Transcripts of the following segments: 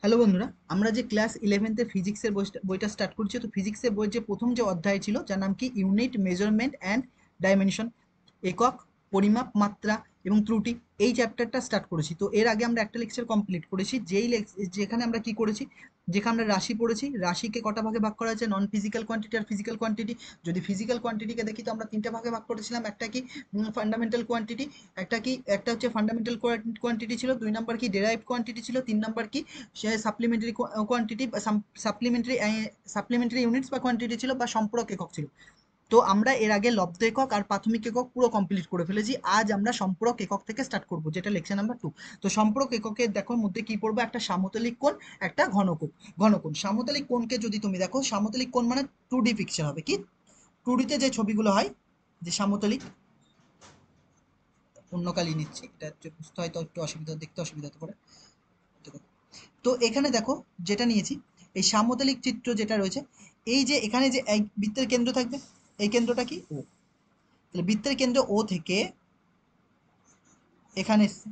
Hello বন্ধুরা, আমরা যে ক্লাস 11th ফিজিক্সের বইটা স্টার্ট করছি। তো ফিজিক্সের বইয়ের যে প্রথম যে অধ্যায় ছিল, যার নাম কি ইউনিট, মেজারমেন্ট অ্যান্ড ডাইমেনশন, একক, পরিমাপ, মাত্রা এবং ত্রুটি, এই চ্যাপ্টারটা স্টার্ট করেছি। তো এর আগে আমরা একটা লেকচার কমপ্লিট করেছি, যেখানে আমরা কি করেছি, যেখানে আমরা রাশি পড়েছি। রাশিকে কটা ভাগে ভাগ করা আছে, নন ফিজিক্যাল কোয়ান্টিটি আর ফিজিক্যাল কোয়ান্টিটি। যদি ফিজিক্যাল কোয়ান্টিটিকে দেখি তো আমরা তিনটা ভাগে ভাগ করেছিলাম। একটা কি ফান্ডামেন্টাল কোয়ান্টিটি, একটা হচ্ছে ফান্ডামেন্টাল কোয়ান্টিটি ছিল, 2 নাম্বার কি ডেরাইভড কোয়ান্টিটি ছিল, 3 নাম্বার কি সে সাপ্লিমেন্টারি কোয়ান্টিটি বা সাপ্লিমেন্টারি ইউনিটস বা কোয়ান্টিটি ছিল বা সম্পূরক একক ছিল। তো আমরা এর আগে লব্ধ একক আর প্রাথমিক একক পুরো কমপ্লিট করে ফেলেছি। আজ আমরা সম্পূরক একক থেকে স্টার্ট করব, যেটা লেকচার নাম্বার 2। তো সম্পূরক এককের দেখো মধ্যে কি পড়বো, একটা সামতলিক কোণ, একটা ঘনকোণ। ঘনকোণ সামতলিক কোণকে যদি তুমি দেখো, সামতলিক কোণ মানে 2D পিকচার হবে। কি 2D তে যে ছবিগুলো হয়, যে সামতলিক, অন্য কালি নিচ্ছি, এটা হচ্ছে বুঝতে হয়তো একটু অসুবিধা, দেখতে অসুবিধা হতে পারে। তো এখানে দেখো যেটা নিয়েছি, এই সামতলিক চিত্র যেটা রয়েছে, এই যে এখানে যে এই বৃত্তের কেন্দ্র থাকবে, এই কেন্দ্রটা কি ও। তাহলে বৃত্তের কেন্দ্র ও থেকে এখানে এসছে,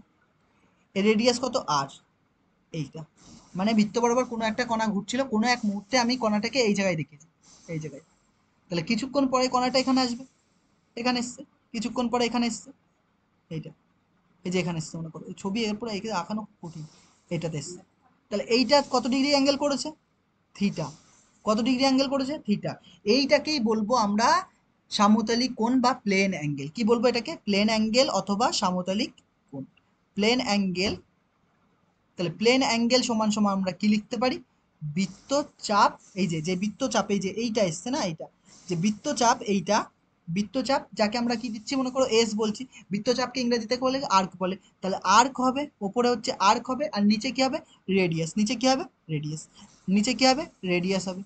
এর রেডিয়াস কত আর, এইটা। মানে বৃত্ত বরাবর কোনো একটা কণা ঘুরছিল, কোনো এক মুহূর্তে আমি কণাটাকে এই জায়গায় রেখেছি, এই জায়গায়। তাহলে কিছুক্ষণ পরে কণাটা এখানে আসবে, এখানে এসছে, কিছুক্ষণ পরে এখানে এসছে, এইটা, এই যে এখানে এসছে। মনে করো এই ছবি এরপরে এখানে আঁকানো খুব কঠিন, এটাতে এসছে। তাহলে এইটা কত ডিগ্রি অ্যাঙ্গেল করেছে, থিটা। কত ডিগ্রি অ্যাঙ্গেল করেছে, থিটা। এইটাকেই বলবো আমরা সামতলিক কোণ বা প্লেন অ্যাঙ্গেল। কি বলবো এটাকে, প্লেন অ্যাঙ্গেল অথবা সামতলিক কোণ। Plane angle. তাহলে প্লেন অ্যাঙ্গেল সমান সমান আমরা কি লিখতে পারি, বৃত্তচাপ। এই যে যে বৃত্তচাপ, এই যে এইটা এসছে না, এইটা যে বৃত্তচাপ, এইটা বৃত্তচাপ, যাকে আমরা কি দিচ্ছি, মনে করো এস বলছি। বৃত্তচাপকে ইংরেজিতে বলে আর্ক বলে। তাহলে আর্ক হবে, ওপরে হচ্ছে আর্ক হবে, আর নিচে কি হবে, রেডিয়াস। নিচে কি হবে, রেডিয়াস। নিচে কি হবে, রেডিয়াস হবে।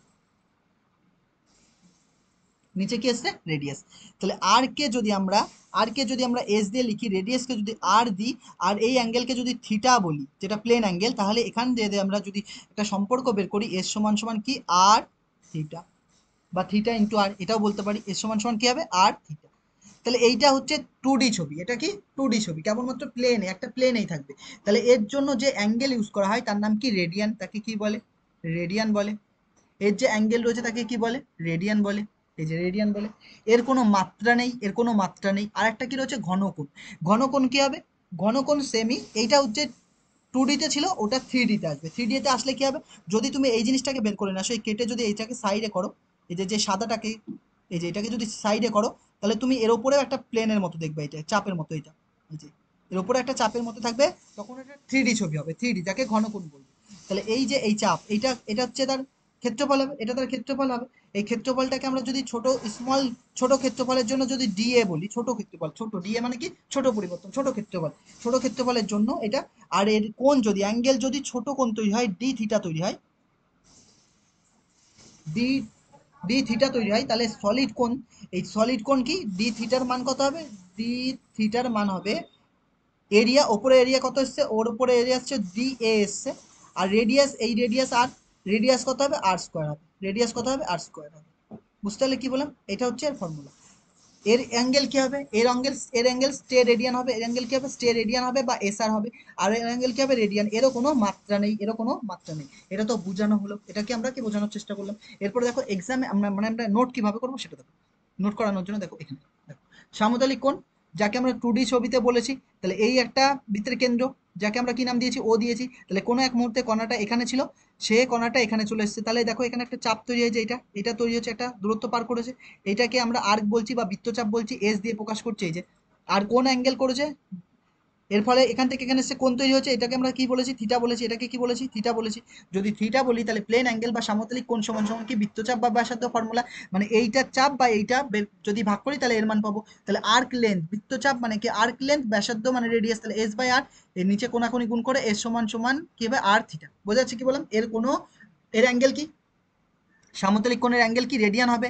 নিচে কি আসছে, রেডিয়াস। তাহলে আর কে যদি আমরা এস দিয়ে লিখি, রেডিয়াসকে যদি আর দিই, আর এই অ্যাঙ্গেলকে যদি থিটা বলি, যেটা প্লেন অ্যাঙ্গেল, তাহলে এখান দিয়ে আমরা যদি একটা সম্পর্ক বের করি, এস সমান সমান কি আর থিটা, বা থিটা ইন্টু আর, এটাও বলতে পারি। এস সমান সমান কি হবে, আর থিটা। তাহলে এইটা হচ্ছে 2D ছবি। এটা কি 2D ছবি, কেবলমাত্র প্লেনে, একটা প্লেনেই থাকবে। তাহলে এর জন্য যে অ্যাঙ্গেল ইউজ করা হয় তার নাম কি রেডিয়ান, তাকে কি বলে, রেডিয়ান বলে। এর যে অ্যাঙ্গেল রয়েছে তাকে কি বলে, রেডিয়ান বলে। এই যে রেডিয়ান বলে। এর কোনো মাত্রা নেই, এর কোনো মাত্রা নেই। আর একটা কি রয়েছে, ঘনকোণ। ঘনকোণ কি হবে, ঘনকোণ সেমি। এইটা হচ্ছে 2D তে ছিল, ওটা 3D তে আসবে। 3D তে আসলে কি হবে, যদি তুমি এই জিনিসটাকে বের করে না আসো, এই কেটে যদি এইটাকে সাইডে করো, এই যে যে সাদাটাকে, এই যে এটাকে যদি সাইডে করো, তাহলে তুমি এর উপরেও একটা প্লেনের মতো দেখবে, এটা চাপের মতো, এটা এই যে এর উপরে একটা চাপের মতো থাকবে। তখন এটা 3D ছবি হবে, 3D, যাকে ঘনকোণ বলবে। তাহলে এই যে এই চাপ, এইটা এটা হচ্ছে তার ক্ষেত্রফল হবে, এটা তার ক্ষেত্রফল হবে। এই ক্ষেত্রফলটাকে আমরা যদি ছোট ক্ষেত্রফলের জন্য যদি ডিএ বলি, ছোট ক্ষেত্রফল, ছোট ডিএ মানে কি, ছোট পরিবর্তন, ছোট ক্ষেত্রফল। ছোট ক্ষেত্রফলের জন্য এটা। আর এর কোণ যদি, অ্যাঙ্গেল যদি ছোট কোণ তৈরি হয়, ডি থিটা তৈরি হয়, ডি ডি থিটা তৈরি হয়, তাহলে সলিড কোণ, এই সলিড কোণ কি, ডি থিটার মান কত হবে, ডি থিটার মান হবে এরিয়া, ওপরে এরিয়া কত এসছে, ওর উপরে এরিয়া হচ্ছে ডি এ এসছে, আর রেডিয়াস, এই রেডিয়াস আর, রেডিয়াস কত হবে, আর স্কোয়ার হবে। রেডিয়াস কত হবে, আর স্কোয়ার হবে। বুঝতে পারলে কি বললাম, এটা হচ্ছে এর ফর্মুলা। এর অ্যাঙ্গেল কি হবে, এর অ্যাঙ্গেল স্টে রেডিয়ান হবে। এর অ্যাঙ্গেল কি হবে, স্টে রেডিয়ান হবে বা এসআর হবে। আর এর অ্যাঙ্গেল কি হবে, রেডিয়ান। এরও কোনো মাত্রা নেই, এরও কোনো মাত্রা নেই। এটা তো বোঝানো হলো, এটাকে আমরা কি বোঝানোর চেষ্টা করলাম। এরপরে দেখো এক্সামে আমরা মানে আমরা নোট কিভাবে করবো সেটা দেখো। নোট করানোর জন্য দেখো এখানে দেখো, সামতলিক কোণ, যাকে আমরা 2D ছবিতে বলেছি। তাহলে এই একটা বৃত্তের কেন্দ্র, যাকে আমরা কি নাম দিয়েছি, ও দিয়েছি। তাহলে কোনো এক মুহূর্তে কণাটা এখানে ছিল, সে কণাটা এখানে চলে এসেছে। তাহলে দেখো এখানে একটা চাপ তৈরি হয়েছে, এটা তৈরি হচ্ছে, একটা দূরত্ব পার করেছে। এটাকে আমরা আর্ক বলছি বা বৃত্তচাপ বলছি, এস দিয়ে প্রকাশ করছি। এই যে আর কোন অ্যাঙ্গেল করেছে, এর ফলে এখান থেকে এখানে এসে কোণ তৈরি হচ্ছে, এটাকে আমরা কি বলেছি, থিটা বলেছি। এটাকে কি বলেছি, থিটা বলেছি। যদি থিটা বলি, তাহলে প্লেন অ্যাঙ্গেল বা সামতলিক কোণ সমান সমান কি, বৃত্তচাপ বা ব্যাসার্ধ ফর্মুলা, মানে এইটার চাপ বা এইটা যদি ভাগ করি তাহলে এর মান পাবো। তাহলে আর্ক লেন্থ, বৃত্তচাপ মানে কি আর্ক লেন্থ, ব্যাসার্ধ মানে রেডিয়াস, তাহলে এস বাই আর। এর নিচে কোনাকুনি গুণ করে এস সমান সমান কি হবে, আর থিটা। বোঝা যাচ্ছে কি বললাম, এর কোনো, এর অ্যাঙ্গেল কি, সামতলিক কোণের অ্যাঙ্গেল কি, রেডিয়ান হবে।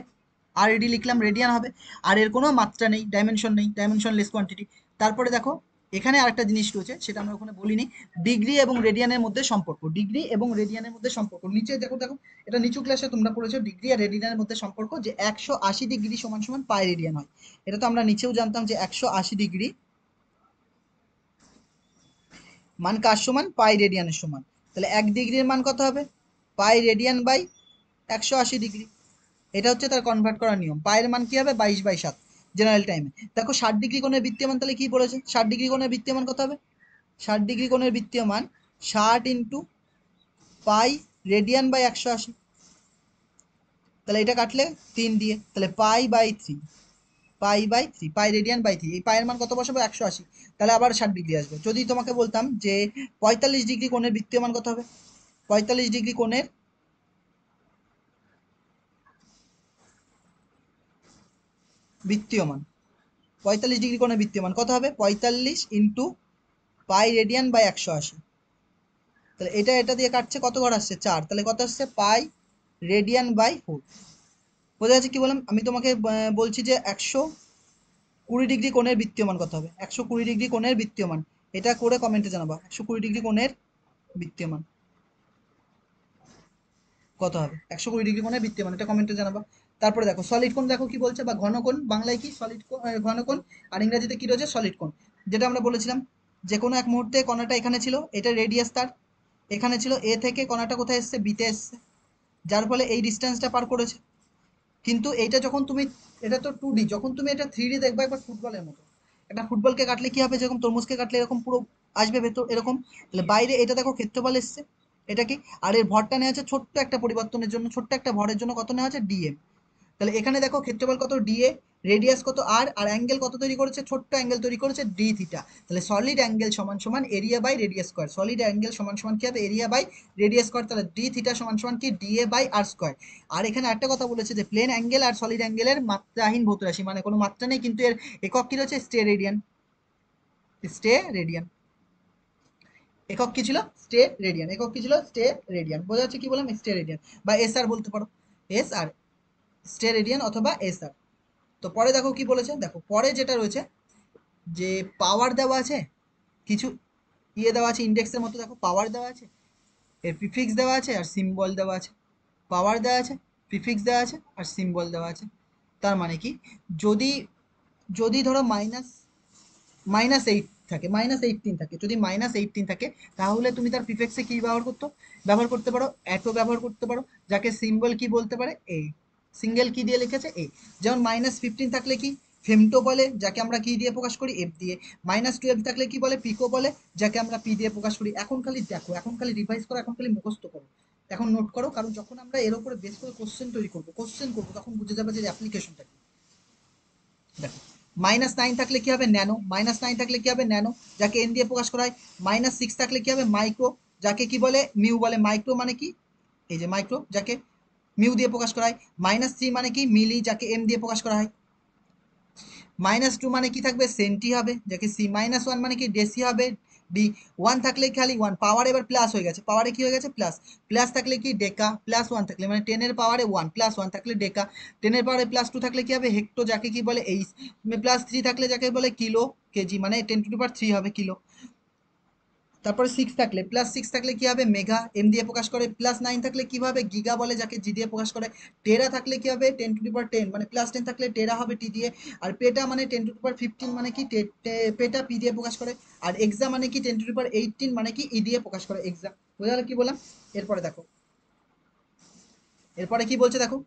আর এডি লিখলাম, রেডিয়ান হবে। আর এর কোনো মাত্রা নেই, ডাইমেনশন নেই, ডাইমেনশনলেস কোয়ান্টিটি। তারপরে দেখো এখানে আরেকটা জিনিস রয়েছে, সেটা আমরা ওখানে বলিনি। ডিগ্রি এবং রেডিয়ানের মধ্যে সম্পর্ক, ডিগ্রি এবং রেডিয়ানের মধ্যে সম্পর্ক নিচে দেখো, দেখো এটা নিচু ক্লাসে তোমরা পড়েছো, ডিগ্রি আর রেডিয়ানের মধ্যে সম্পর্ক, যে 180 ডিগ্রি সমান সমান পাই রেডিয়ান হয়। এটা তো আমরা নিচেও জানতাম, যে 180 ডিগ্রি মান কার সমান, পাই রেডিয়ানের সমান। তাহলে 1 ডিগ্রির মান কত হবে? Pi radian by 180 degree. এটা হচ্ছে তার কনভার্ট করার নিয়ম। পায়ের মান কি হবে? 22/7 জেনারেল টাইমে। দেখো 60 ডিগ্রি কোণের বৃত্তীয় মান তাহলে কি বলেছে? 60 ডিগ্রি কোণের বৃত্তীয় মান কত হবে? 60 ডিগ্রি কোণের বৃত্তীয় মান 60 ইন্টু পাই রেডিয়ান বাই 180। তাহলে এটা কাটলে 3 দিয়ে, তাহলে পাই/3, পাই/3, পাই রেডিয়ান বাই 3। এই পায়ের মান কত বসাবো? 180। তাহলে আবার 60 ডিগ্রি আসবে। যদি তোমাকে বলতাম যে 45 ডিগ্রি কোণের বৃত্তীয় মান কত হবে? 45 ডিগ্রি কোণের বৃত্তীয় মান, 45 ডিগ্রি কোণের বৃত্তীয় মান কত হবে? 45 ইন্টু পাই রেডিয়ান বাই 180। তাহলে এটা দিয়ে কাটছে, কত ঘর আসছে? 4। তাহলে কত আসছে? Pi radian by 4। বোঝা যাচ্ছে কি বললাম? আমি তোমাকে বলছি যে 120 ডিগ্রি কোণের বৃত্তীয় মান কত হবে? 120 ডিগ্রি কোণের বৃত্তীয় মান, এটা করে কমেন্টে জানাবা 120 ডিগ্রি কোণের বৃত্তীয় মান কত হবে। 120 ডিগ্রি কোণের বৃত্তীয় মান, এটা কমেন্টে জানাবা। তারপরে দেখো সলিড কোণ, দেখো কি বলছে, বা ঘনকোণ। বাংলায় কি? সলিড কোণ, ঘনকোণ। আর ইংরেজিতে কি রয়েছে? সলিড কোণ। যেটা আমরা বলেছিলাম, যে কোনো এক মুহূর্তে কণাটা এখানে ছিল, এটা রেডিয়াস তার এখানে ছিল, এ থেকে কণাটা কোথায় এসছে? বিতে এসছে, যার ফলে এই ডিস্টেন্সটা পার করেছে। কিন্তু এইটা যখন তুমি, এটা তো 2D, যখন তুমি এটা 3D দেখবা একবার ফুটবলের মতো, একটা ফুটবলকে কাটলে কি হবে? যেরকম তরমুজকে কাটলে এরকম পুরো আসবে ভেতর এরকম। তাহলে বাইরে এটা দেখো ক্ষেত্রফল এসছে, এটা কি? আর এর ভরটা নেওয়া আছে ছোট্ট একটা পরিবর্তনের জন্য, ছোট্ট একটা ভরের জন্য, কত নেওয়া আছে? ডিএম। তাহলে এখানে দেখো ক্ষেত্রফল কত? ডিএ, রেডিয়াস কত? আর আর অ্যাঙ্গেল কত তৈরি করেছে? ছোট্ট অ্যাঙ্গেল তৈরি করেছে, ডি থিটা। তাহলে সলিড অ্যাঙ্গেল সমান সমান area by radius square. Solid angle সমান সমান কি হবে? Area by radius square. তাহলে ডি থিটা সমান সমান কি? DA by R square. আর এখানে একটা কথা বলেছে যে প্লেন অ্যাঙ্গেল আর সলিড অ্যাঙ্গেলের মাত্রাহীন ভৌত রাশি, মানে কোনো মাত্রা নেই, কিন্তু এর একক কি রয়েছে? Stay radian. স্টে রেডিয়ান একক কি ছিল? Stay radian. একক কি ছিল? Stay radian. বোঝা যাচ্ছে কি বললাম? স্টে রেডিয়ান বা এস আর বলতে পারো, এস আর, স্টে রেডিয়ান অথবা এস আর। তো পরে দেখো কি বলেছে, দেখো পরে যেটা রয়েছে, যে পাওয়ার দেওয়া আছে, কিছু দেওয়া আছে ইন্ডেক্সের মতো, দেখো পাওয়ার দেওয়া আছে, এর প্রিফিক্স দেওয়া আছে আর সিম্বল দেওয়া আছে। পাওয়ার দেওয়া আছে, প্রিফিক্স দেওয়া আছে আর সিম্বল দেওয়া আছে। তার মানে কি? যদি যদি ধরো মাইনাস -8 থাকে, -18 থাকে, যদি -18 থাকে, তাহলে তুমি তার প্রিফিক্সে কি ব্যবহার করতে পারো? অ্যাটো ব্যবহার করতে পারো, যাকে সিম্বল কি বলতে পারে? এ। সিঙ্গেল কি দিয়ে লিখেছে? এ। যেমন -15 থাকলে কি? ফেমটো বলে, যাকে আমরা কি দিয়ে প্রকাশ করি? এফ দিয়ে। -12 থাকলে কি বলে? পিকো বলে, যাকে আমরা পি দিয়ে প্রকাশ করি। এখন খালি দেখো, এখন খালি রিভাইজ করো, এখন খালি মুখস্থ করো, এখন নোট করো, কারণ যখন আমরা এর উপরে বেস করে কোশ্চেন করবো, তখন বুঝে যাবে যে অ্যাপ্লিকেশনটা কি। দেখো, -9 থাকলে কি হবে? ন্যানো। -9 থাকলে কি হবে? ন্যানো, যাকে এন দিয়ে প্রকাশ করা হয়। -6 থাকলে কি হবে? মাইক্রো, যাকে কি বলে? মিউ বলে। মাইক্রো মানে কি? এই যে মাইক্রো, যাকে মিউ দিয়ে প্রকাশ করা হয়। -3 মানে কি? মিলি, যাকে এম দিয়ে প্রকাশ করা হয়। -2 মানে কি থাকবে? সেন্টি হবে, যাকে সি। -1 মানে কি? ডেসি হবে, ডি। 1 থাকলে খালি 1, পাওয়ার এবার প্লাস হয়ে গেছে, পাওয়ারে কি হয়ে গেছে? প্লাস। প্লাস থাকলে কি? ডেকা। +1 থাকলে মানে 10 এর পাওয়ারে 1, +1 থাকলে ডেকা। 10 এর পাওয়ারে +2 থাকলে কি হবে? হেক্টো, যাকে কি বলে? এইচ। +3 থাকলে যাকে বলে কিলো, কেজি, মানে 10⁻³ হবে কিলো। তারপরে 6 থাকলে, +6 থাকলে কি হবে? মেগা, এম দিয়ে প্রকাশ করে। +9 থাকলে কি হবে? গিগা বলে, যাকে জি দিয়ে প্রকাশ করে। টেরা থাকলে কি হবে? 10⁻10, মানে +10 থাকলে টেরা হবে, টি দিয়ে। আর পেটা মানে 10⁻15, মানে কি? পেটা, পি দিয়ে প্রকাশ করে। আর এক্সা মানে কি? 10⁻18, মানে কি? ই দিয়ে প্রকাশ করে, এক্সা। বোঝা গেল কি বললাম? এরপরে দেখো, এরপরে কি বলছে দেখো,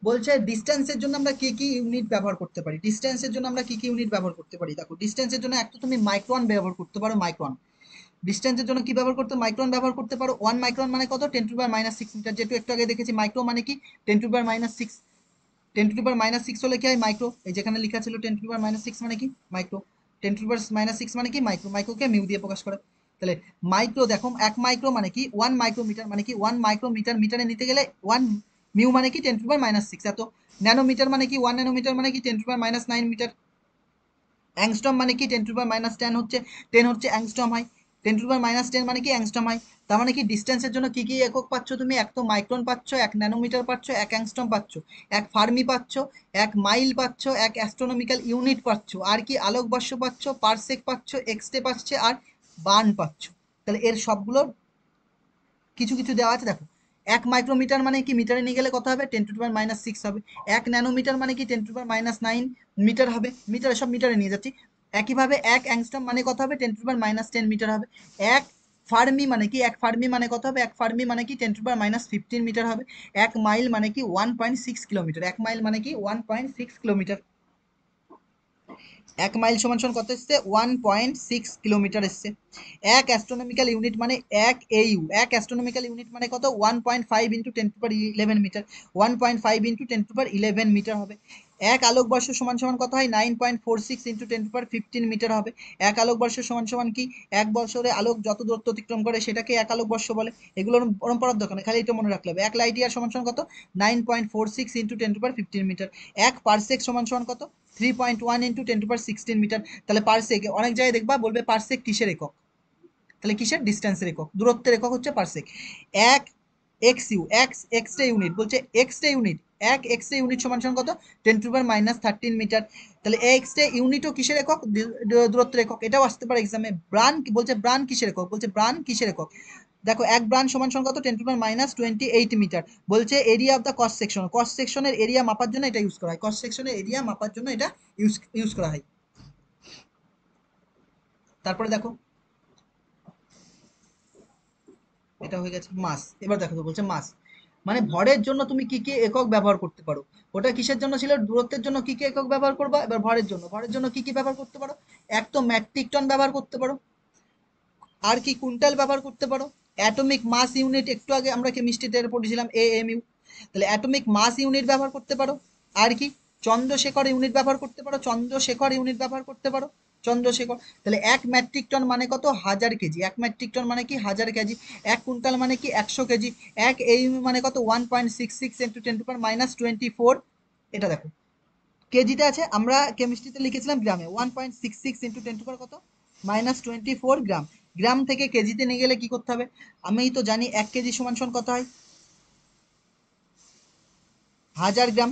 বলছে ডিস্টেন্সের জন্য আমরা কি কি ইউনিট ব্যবহার করতে পারি। ডিস্টেন্সের জন্য আমরা কি কি ইউনিট ব্যবহার করতে পারি? দেখো, ডিস্টেন্সের জন্য একটা তুমি মাইক্রন ব্যবহার করতে পারো, মাইক্রন। ডিস্টেন্সের জন্য কি ব্যবহার করতে? মাইক্রন ব্যবহার করতে পারো। 1 মাইক্রন মানে কত? 10⁻6 মিটার, যেটু একটু আগে দেখেছি। মাইক্রো মানে কি? 10⁻6। 10⁻6 হলে কি হয়? মাইক্রো। এই যেখানে লেখা ছিল 10⁻6 মানে কি? মাইক্রো। 10⁻6 মানে কি? মাইক্রো। মাইক্রোকে মিউ দিয়ে প্রকাশ করে। তাহলে মাইক্রো, দেখো 1 মাইক্রো মানে কি? 1 মাইক্রোমিটার, মানে কি? 1 মাইক্রোমিটার, মিটারে নিতে গেলে 1 মিউ মানে কি? 10⁻6 এত। ন্যানোমিটার মানে কি? 1 ন্যানোমিটার মানে কি? 10⁻9 মিটার। অ্যাংস্ট্রম মানে কি? 10⁻10 হচ্ছে, 10 হচ্ছে অ্যাংস্ট্রম হয়। 10⁻10 মানে কি? অ্যাংস্ট্রম হয়। তার মানে কি ডিস্টেন্সের জন্য কি কি একক পাচ্ছ তুমি? এক তো মাইক্রন পাচ্ছ, 1 ন্যানোমিটার পাচ্ছ, 1 অ্যাংস্ট্রম পাচ্ছ, 1 ফার্মি পাচ্ছ, 1 মাইল পাচ্ছ, 1 অ্যাস্ট্রোনমিক্যাল ইউনিট পাচ্ছ, আর কি? আলোকবর্ষ পাচ্ছ, পারসেক পাচ্ছ, এক্সরে পাচ্ছে, আর বার্ন পাচ্ছ। তাহলে এর সবগুলোর কিছু কিছু দেওয়া আছে, দেখো। 1 মাইক্রোমিটার মানে কি? মিটারে নিয়ে গেলে কত হবে? 10⁻6 হবে। 1 ন্যানোমিটার মানে কি? 10⁻9 মিটার হবে। মিটারে, সব মিটারে নিয়ে যাচ্ছি। একইভাবে 1 অ্যাংস্ট্রম মানে কত হবে? 10⁻10 মিটার হবে। 1 ফার্মি মানে কি, এক ফার্মি মানে কত হবে, এক ফার্মি মানে কি 10⁻⁻15 মিটার হবে। এক মাইল মানে কি 1.6 কিলোমিটার, এক মাইল মানে কি 1.6 কিলোমিটার। এক মাইল সমান সমান কত এসছে, 1.6 কিলোমিটার এসছে। এক অ্যাস্ট্রোনমিক্যাল ইউনিট মানে এক AU, এক অ্যাস্ট্রোনমিক্যাল ইউনিট মানে কত, 1.5 ইন্টু 10⁻11 মিটার, 1.5 ইন্টু 10⁻11 মিটার হবে। এক আলোকবর্ষ সমান সমান কত হয়, 9.46 ইন্টু 10⁻15 মিটার হবে। এক আলোকবর্ষ সমান সমান কি, এক বছরে আলোক যত দূরত্ব অতিক্রম করে সেটাকে এক আলোকবর্ষ বলে। এগুলোর ওরম পড়ার দরকার নেই, খালি এটা মনে রাখলে হবে। এক লাইট ইয়ার সমান সমান কত, 9.46 ইন্টু 10⁻15 মিটার। এক পারসেক সমান সমান কত, 3.1 ইন্টু 10⁻16 মিটার। তাহলে পারসেক অনেক জায়গায় দেখবা বলবে পারসেক কিসের একক, তাহলে কিসের, ডিস্টেন্সের একক, দূরত্বের একক হচ্ছে পারসেক। এক XU, এক্স রে ইউনিট বলছে, এক্স রে ইউনিট, এক এক্স রে ইউনিট সমান সমান কত, 10⁻13 মিটার। তাহলে এক্স রে ইউনিটও কিসের একক, দূরত্বের একক, এটাও আসতে পারে এক্সামে। ব্রান বলছে, ব্রান কিসের একক, বলছে ব্রান কিসের একক। দেখো এক ব্রান সমান সমান কত, 10⁻28 মিটার। বলছে area of the cross section, cross সেকশনের এরিয়া মাপার জন্য এটা ইউজ করা হয়, কস সেকশনের এরিয়া মাপার জন্য এটা ইউজ করা হয়। তারপরে দেখো এটা হয়ে গেছে মাস। এবার দেখো তো বলছে মাস মানে ভরের জন্য তুমি কি কি একক ব্যবহার করতে পারো। ওটা কিসের জন্য ছিল, দূরত্বের জন্য কি কি একক ব্যবহার করবা, এবার ভরের জন্য কি কি ব্যবহার করতে পারো, এক তো মেট্রিক টন ব্যবহার করতে পারো, আর কি কুইন্টাল ব্যবহার করতে পারো, অ্যাটমিক মাস ইউনিট, একটু আগে আমরা কেমিস্ট্রিতে পড়েছিলাম AMU, তাহলে অ্যাটমিক মাস ইউনিট ব্যবহার করতে পারো, আর কি চন্দ্রশেখর ইউনিট ব্যবহার করতে পারো, চন্দ্রশেখর ইউনিট ব্যবহার করতে পারো, চন্দ্রশেখর। তাহলে এক মেট্রিক টন মানে কত, 1000 কেজি, এক মেট্রিক টন মানে কি 1000 কেজি, এক কুইন্টাল মানে কি 100 কেজি, এক AMU মানে কত 1.66 ইন্টু 10⁻24। এটা দেখো কেজিতে আছে, আমরা কেমিস্ট্রিতে লিখেছিলাম গ্রামে, 1.66 ইন্টু 10 কত -24 গ্রাম। গ্রাম থেকে কেজিতে নিয়ে গেলে কি করতে হবে, আমি তো জানি 1 কেজি সমান সমান কত হয়, 1000 গ্রাম,